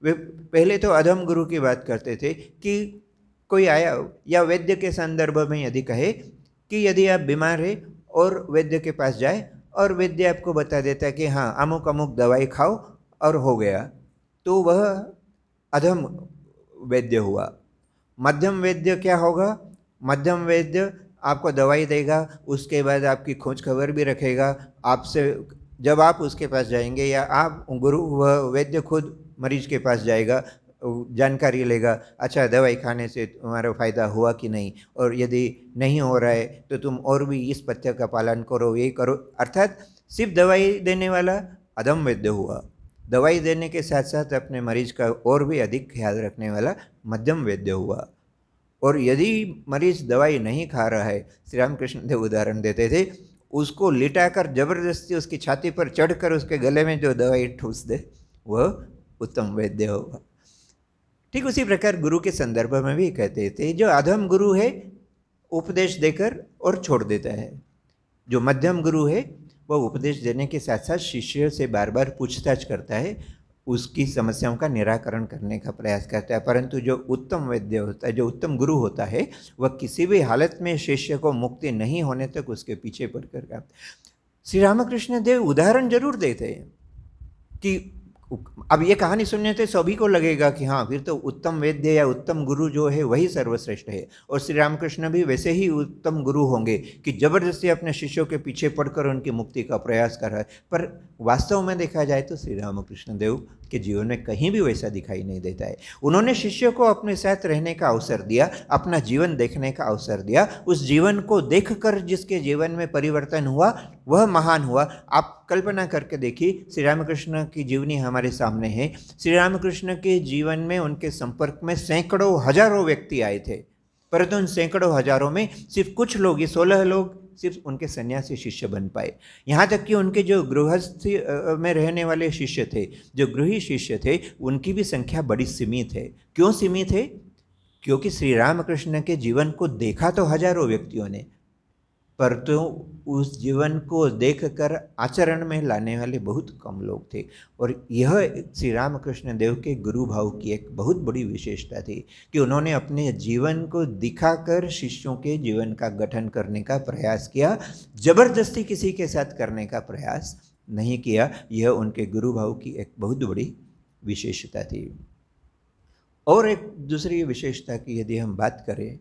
वे पहले तो अधम गुरु की बात करते थे कि कोई आया या वैद्य के संदर्भ में यदि कहे कि यदि आप बीमार है और वैद्य के पास जाए और वैद्य आपको बता देता है कि हाँ अमुक अमुक दवाई खाओ और हो गया, तो वह अधम वैद्य हुआ। मध्यम वैद्य क्या होगा? मध्यम वैद्य आपको दवाई देगा, उसके बाद आपकी खोज खबर भी रखेगा। आपसे जब आप उसके पास जाएंगे या आप गुरु वह वैद्य खुद मरीज के पास जाएगा, जानकारी लेगा, अच्छा दवाई खाने से तुम्हारा फ़ायदा हुआ कि नहीं, और यदि नहीं हो रहा है तो तुम और भी इस पथ्य का पालन करो, ये करो। अर्थात सिर्फ दवाई देने वाला अधम वैद्य हुआ। दवाई देने के साथ साथ अपने मरीज का और भी अधिक ख्याल रखने वाला मध्यम वैद्य हुआ। और यदि मरीज दवाई नहीं खा रहा है, श्री रामकृष्ण देव उदाहरण देते थे, उसको लिटाकर जबरदस्ती उसकी छाती पर चढ़कर उसके गले में जो दवाई ठूस दे वह उत्तम वैद्य होगा। ठीक उसी प्रकार गुरु के संदर्भ में भी कहते थे जो अधम गुरु है उपदेश देकर और छोड़ देता है, जो मध्यम गुरु है वह उपदेश देने के साथ साथ शिष्य से बार बार पूछताछ करता है, उसकी समस्याओं का निराकरण करने का प्रयास करता है। परंतु जो उत्तम वैद्य होता है, जो उत्तम गुरु होता है, वह किसी भी हालत में शिष्य को मुक्ति नहीं होने तक उसके पीछे पड़कर काम। श्री रामकृष्ण देव उदाहरण जरूर देते हैं कि अब ये कहानी सुनने से सभी को लगेगा कि हाँ फिर तो उत्तम वैद्य या उत्तम गुरु जो है वही सर्वश्रेष्ठ है, और श्री रामकृष्ण भी वैसे ही उत्तम गुरु होंगे कि जबरदस्ती अपने शिष्यों के पीछे पड़कर उनकी मुक्ति का प्रयास कर रहा है। पर वास्तव में देखा जाए तो श्री रामकृष्ण देव के जीवन में कहीं भी वैसा दिखाई नहीं देता है। उन्होंने शिष्यों को अपने साथ रहने का अवसर दिया, अपना जीवन देखने का अवसर दिया। उस जीवन को देखकर जिसके जीवन में परिवर्तन हुआ वह महान हुआ। आप कल्पना करके देखिए, श्री रामकृष्ण की जीवनी हमारे सामने है। श्री रामकृष्ण के जीवन में उनके संपर्क में सैकड़ों हजारों व्यक्ति आए थे, परंतु उन सैकड़ों हजारों में सिर्फ कुछ लोग, ये 16 लोग सिर्फ उनके सन्यासी शिष्य बन पाए। यहाँ तक कि उनके जो गृहस्थी में रहने वाले शिष्य थे, जो गृही शिष्य थे, उनकी भी संख्या बड़ी सीमित है। क्यों सीमित है? क्योंकि श्री रामकृष्ण के जीवन को देखा तो हजारों व्यक्तियों ने, परंतु उस जीवन को देखकर आचरण में लाने वाले बहुत कम लोग थे। और यह श्री रामकृष्ण देव के गुरु भाव की एक बहुत बड़ी विशेषता थी कि उन्होंने अपने जीवन को दिखाकर शिष्यों के जीवन का गठन करने का प्रयास किया, जबरदस्ती किसी के साथ करने का प्रयास नहीं किया। यह उनके गुरु भाव की एक बहुत बड़ी विशेषता थी। और एक दूसरी विशेषता की यदि हम बात करें,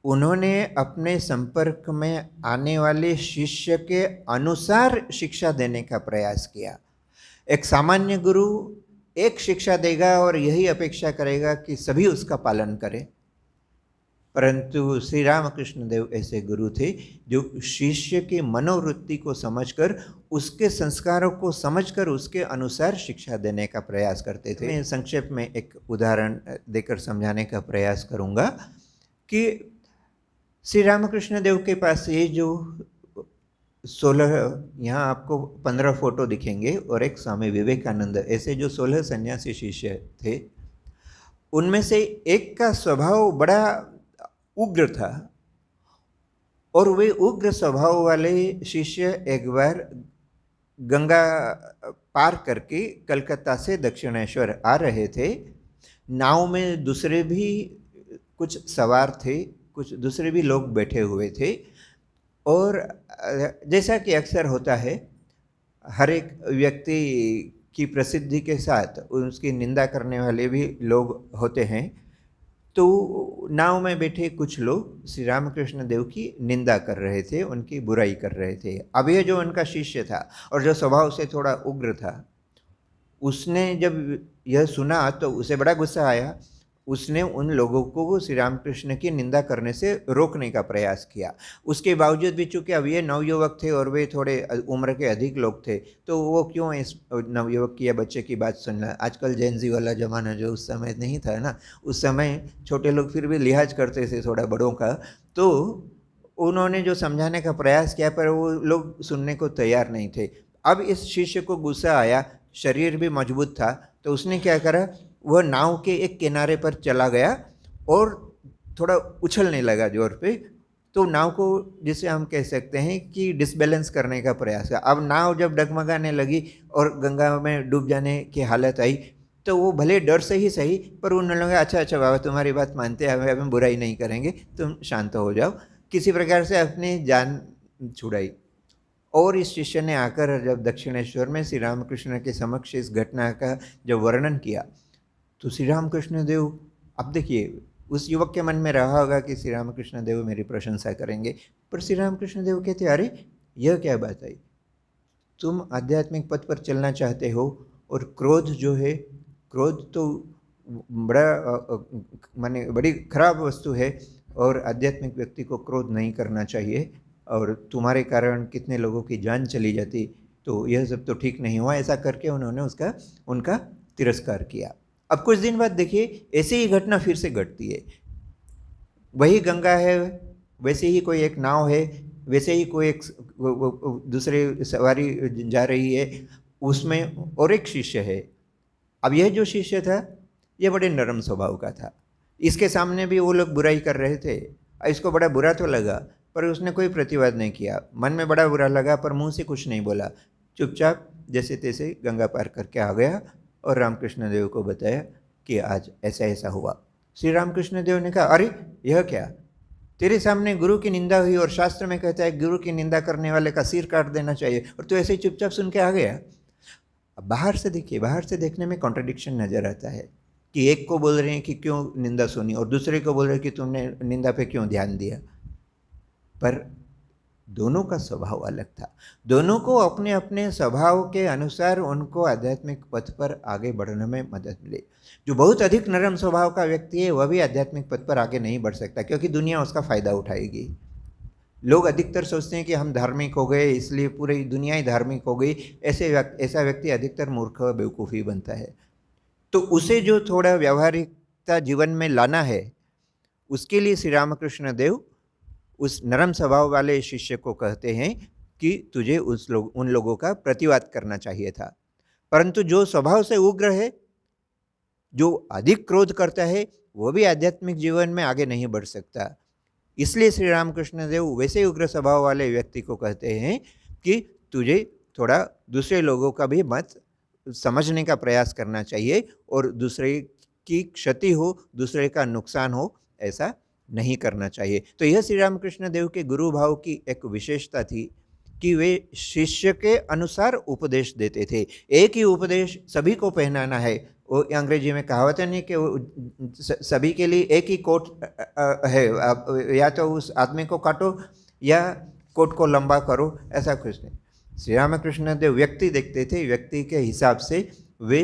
उन्होंने अपने संपर्क में आने वाले शिष्य के अनुसार शिक्षा देने का प्रयास किया। एक सामान्य गुरु एक शिक्षा देगा और यही अपेक्षा करेगा कि सभी उसका पालन करें, परंतु श्री रामकृष्ण देव ऐसे गुरु थे जो शिष्य की मनोवृत्ति को समझकर, उसके संस्कारों को समझकर उसके अनुसार शिक्षा देने का प्रयास करते थे। मैं संक्षेप में एक उदाहरण देकर समझाने का प्रयास करूंगा कि श्री रामकृष्ण देव के पास ये जो 16, यहाँ आपको 15 फोटो दिखेंगे और एक स्वामी विवेकानंद, ऐसे जो 16 सन्यासी शिष्य थे, उनमें से एक का स्वभाव बड़ा उग्र था। और वे उग्र स्वभाव वाले शिष्य एक बार गंगा पार करके कलकत्ता से दक्षिणेश्वर आ रहे थे। नाव में दूसरे भी कुछ सवार थे, कुछ दूसरे भी लोग बैठे हुए थे। और जैसा कि अक्सर होता है, हर एक व्यक्ति की प्रसिद्धि के साथ उसकी निंदा करने वाले भी लोग होते हैं। तो नाव में बैठे कुछ लोग श्री रामकृष्ण देव की निंदा कर रहे थे, उनकी बुराई कर रहे थे। अब यह जो उनका शिष्य था और जो स्वभाव से थोड़ा उग्र था, उसने जब यह सुना तो उसे बड़ा गुस्सा आया। उसने उन लोगों को श्री रामकृष्ण की निंदा करने से रोकने का प्रयास किया। उसके बावजूद भी चूँकि अब ये नवयुवक थे और वे थोड़े उम्र के अधिक लोग थे, तो वो क्यों इस नवयुवक की या बच्चे की बात सुनना। आजकल जेनजी वाला ज़माना जो उस समय नहीं था ना, उस समय छोटे लोग फिर भी लिहाज करते थे थोड़ा बड़ों का। तो उन्होंने जो समझाने का प्रयास किया, पर वो लोग सुनने को तैयार नहीं थे। अब इस शिष्य को गुस्सा आया, शरीर भी मजबूत था, तो उसने क्या करा, वह नाव के एक किनारे पर चला गया और थोड़ा उछलने लगा जोर पे। तो नाव को, जिसे हम कह सकते हैं कि डिसबैलेंस करने का प्रयास किया। अब नाव जब डगमगाने लगी और गंगा में डूब जाने की हालत आई, तो वो भले डर से ही सही, पर उन्होंने लगा अच्छा बाबा तुम्हारी बात मानते हैं, हमें बुराई नहीं करेंगे, तुम शांत हो जाओ। किसी प्रकार से अपनी जान छुड़ाई। और इस शिष्य ने आकर जब दक्षिणेश्वर में श्री रामकृष्ण के समक्ष इस घटना का जब वर्णन किया, तो श्री रामकृष्ण देव, अब देखिए उस युवक के मन में रहा होगा कि श्री रामकृष्ण देव मेरी प्रशंसा करेंगे, पर श्री रामकृष्ण देव कहते अरे यह क्या बात आई, तुम आध्यात्मिक पथ पर चलना चाहते हो और क्रोध जो है, क्रोध तो बड़ा माने बड़ी खराब वस्तु है और आध्यात्मिक व्यक्ति को क्रोध नहीं करना चाहिए, और तुम्हारे कारण कितने लोगों की जान चली जाती, तो यह सब तो ठीक नहीं हुआ। ऐसा करके उन्होंने उनका तिरस्कार किया। अब कुछ दिन बाद देखिए ऐसी ही घटना फिर से घटती है। वही गंगा है, वैसे ही कोई एक नाव है, वैसे ही कोई एक दूसरे सवारी जा रही है, उसमें और एक शिष्य है। अब यह जो शिष्य था यह बड़े नरम स्वभाव का था। इसके सामने भी वो लोग बुराई कर रहे थे, इसको बड़ा बुरा तो लगा, पर उसने कोई प्रतिवाद नहीं किया। मन में बड़ा बुरा लगा पर मुंह से कुछ नहीं बोला, चुपचाप जैसे तैसे गंगा पार करके आ गया और रामकृष्ण देव को बताया कि आज ऐसा ऐसा हुआ। श्री रामकृष्ण देव ने कहा अरे यह क्या, तेरे सामने गुरु की निंदा हुई और शास्त्र में कहता है गुरु की निंदा करने वाले का सिर काट देना चाहिए, और तू ऐसे ही चुपचाप सुन के आ गया। अब बाहर से देखिए, बाहर से देखने में कॉन्ट्रडिक्शन नजर आता है कि एक को बोल रहे हैं कि क्यों निंदा सुनी और दूसरे को बोल रहे हैं कि तुमने निंदा पे क्यों ध्यान दिया। पर दोनों का स्वभाव अलग था। दोनों को अपने अपने स्वभाव के अनुसार उनको आध्यात्मिक पथ पर आगे बढ़ने में मदद मिले। जो बहुत अधिक नरम स्वभाव का व्यक्ति है वह भी आध्यात्मिक पथ पर आगे नहीं बढ़ सकता, क्योंकि दुनिया उसका फायदा उठाएगी। लोग अधिकतर सोचते हैं कि हम धार्मिक हो गए इसलिए पूरी दुनिया ही धार्मिक हो गई। ऐसा व्यक्ति अधिकतर मूर्ख व बेवकूफ़ी बनता है। तो उसे जो थोड़ा व्यावहारिकता जीवन में लाना है, उसके लिए श्री रामकृष्ण देव उस नरम स्वभाव वाले शिष्य को कहते हैं कि तुझे उन लोगों का प्रतिवाद करना चाहिए था। परंतु जो स्वभाव से उग्र है, जो अधिक क्रोध करता है, वो भी आध्यात्मिक जीवन में आगे नहीं बढ़ सकता। इसलिए श्री रामकृष्ण देव वैसे उग्र स्वभाव वाले व्यक्ति को कहते हैं कि तुझे थोड़ा दूसरे लोगों का भी मत समझने का प्रयास करना चाहिए और दूसरे की क्षति हो, दूसरे का नुकसान हो, ऐसा नहीं करना चाहिए। तो यह श्री रामकृष्ण देव के गुरु भाव की एक विशेषता थी कि वे शिष्य के अनुसार उपदेश देते थे। एक ही उपदेश सभी को पहनाना है, वो अंग्रेजी में कहावत है नहीं कि सभी के लिए एक ही कोट है, आप या तो उस आदमी को काटो या कोट को लंबा करो, ऐसा कुछ नहीं। श्री रामकृष्ण देव व्यक्ति देखते थे, व्यक्ति के हिसाब से वे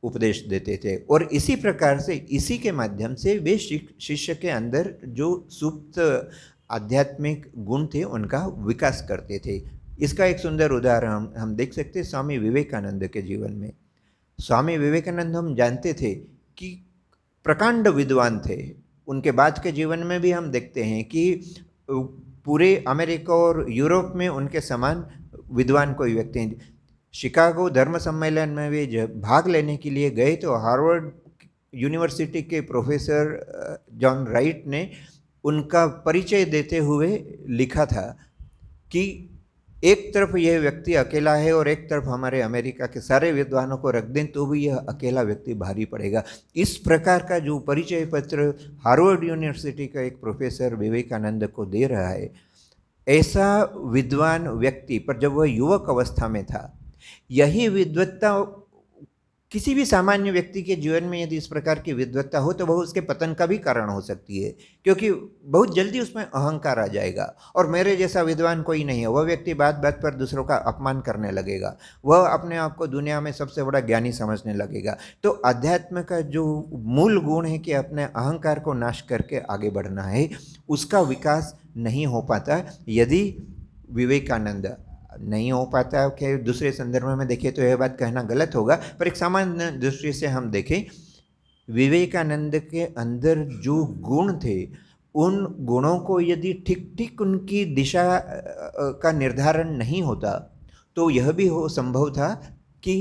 उपदेश देते थे और इसी प्रकार से इसी के माध्यम से वे शिष्य के अंदर जो सुप्त आध्यात्मिक गुण थे उनका विकास करते थे। इसका एक सुंदर उदाहरण हम देख सकते हैं स्वामी विवेकानंद के जीवन में। स्वामी विवेकानंद हम जानते थे कि प्रकांड विद्वान थे। उनके बाद के जीवन में भी हम देखते हैं कि पूरे अमेरिका और यूरोप में उनके समान विद्वान कोई व्यक्ति हैं। शिकागो धर्म सम्मेलन में वे जब भाग लेने के लिए गए तो हार्वर्ड यूनिवर्सिटी के प्रोफेसर जॉन राइट ने उनका परिचय देते हुए लिखा था कि एक तरफ यह व्यक्ति अकेला है और एक तरफ हमारे अमेरिका के सारे विद्वानों को रख दें तो भी यह अकेला व्यक्ति भारी पड़ेगा। इस प्रकार का जो परिचय पत्र हार्वर्ड यूनिवर्सिटी का एक प्रोफेसर विवेकानंद को दे रहा है, ऐसा विद्वान व्यक्ति पर जब वह युवक अवस्था में था, यही विद्वत्ता किसी भी सामान्य व्यक्ति के जीवन में यदि इस प्रकार की विद्वत्ता हो तो वह उसके पतन का भी कारण हो सकती है, क्योंकि बहुत जल्दी उसमें अहंकार आ जाएगा और मेरे जैसा विद्वान कोई नहीं है। वह व्यक्ति बात बात पर दूसरों का अपमान करने लगेगा, वह अपने आप को दुनिया में सबसे बड़ा ज्ञानी समझने लगेगा। तो अध्यात्म का जो मूल गुण है कि अपने अहंकार को नाश करके आगे बढ़ना है, उसका विकास नहीं हो पाता यदि विवेकानंद नहीं हो पाता। कि दूसरे संदर्भ में देखें तो यह बात कहना गलत होगा, पर एक सामान्य दृष्टि से हम देखें, विवेकानंद के अंदर जो गुण थे उन गुणों को यदि ठीक ठीक उनकी दिशा का निर्धारण नहीं होता तो यह भी हो संभव था कि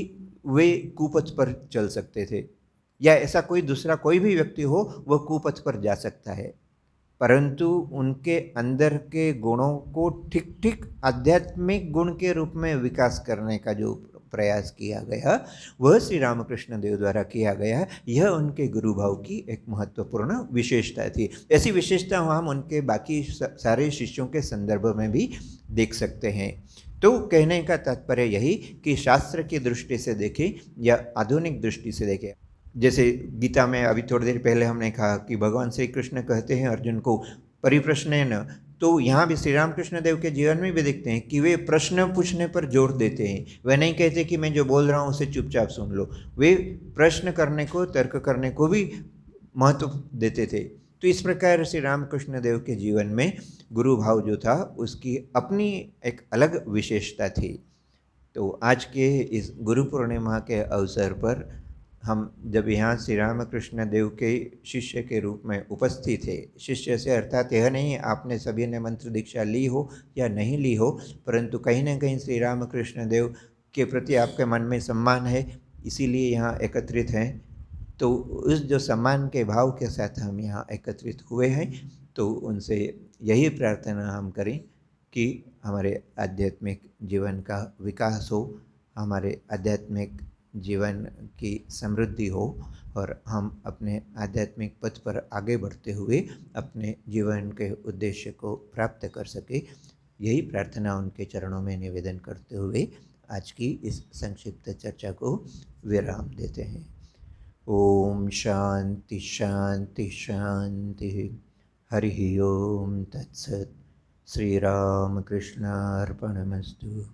वे कुपथ पर चल सकते थे, या ऐसा कोई दूसरा कोई भी व्यक्ति हो वह कुपथ पर जा सकता है। परंतु उनके अंदर के गुणों को ठीक ठीक आध्यात्मिक गुण के रूप में विकास करने का जो प्रयास किया गया वह श्री रामकृष्ण देव द्वारा किया गया। यह उनके गुरु भाव की एक महत्वपूर्ण विशेषता थी। ऐसी विशेषता हम उनके बाकी सारे शिष्यों के संदर्भ में भी देख सकते हैं। तो कहने का तात्पर्य यही कि शास्त्र की दृष्टि से देखें या आधुनिक दृष्टि से देखें, जैसे गीता में अभी थोड़ी देर पहले हमने कहा कि भगवान श्री कृष्ण कहते हैं अर्जुन को परिप्रश्नेन, तो यहाँ भी श्री रामकृष्ण देव के जीवन में भी देखते हैं कि वे प्रश्न पूछने पर जोर देते हैं। वे नहीं कहते कि मैं जो बोल रहा हूँ उसे चुपचाप सुन लो, वे प्रश्न करने को, तर्क करने को भी महत्व देते थे। तो इस प्रकार श्री रामकृष्ण देव के जीवन में गुरु भाव जो था उसकी अपनी एक अलग विशेषता थी। तो आज के इस गुरु पूर्णिमा के अवसर पर हम जब यहाँ श्री रामकृष्ण देव के शिष्य के रूप में उपस्थित है, शिष्य से अर्थात यह नहीं आपने सभी ने मंत्र दीक्षा ली हो या नहीं ली हो, परंतु कहीं ना कहीं श्री रामकृष्ण देव के प्रति आपके मन में सम्मान है, इसीलिए यहाँ एकत्रित हैं। तो उस जो सम्मान के भाव के साथ हम यहाँ एकत्रित हुए हैं, तो उनसे यही प्रार्थना हम करें कि हमारे आध्यात्मिक जीवन का विकास हो, हमारे आध्यात्मिक जीवन की समृद्धि हो और हम अपने आध्यात्मिक पथ पर आगे बढ़ते हुए अपने जीवन के उद्देश्य को प्राप्त कर सके। यही प्रार्थना उनके चरणों में निवेदन करते हुए आज की इस संक्षिप्त चर्चा को विराम देते हैं। ओम शांति शांति शांति। हरि ओम तत्सत। श्री राम कृष्णार्पणमस्तु।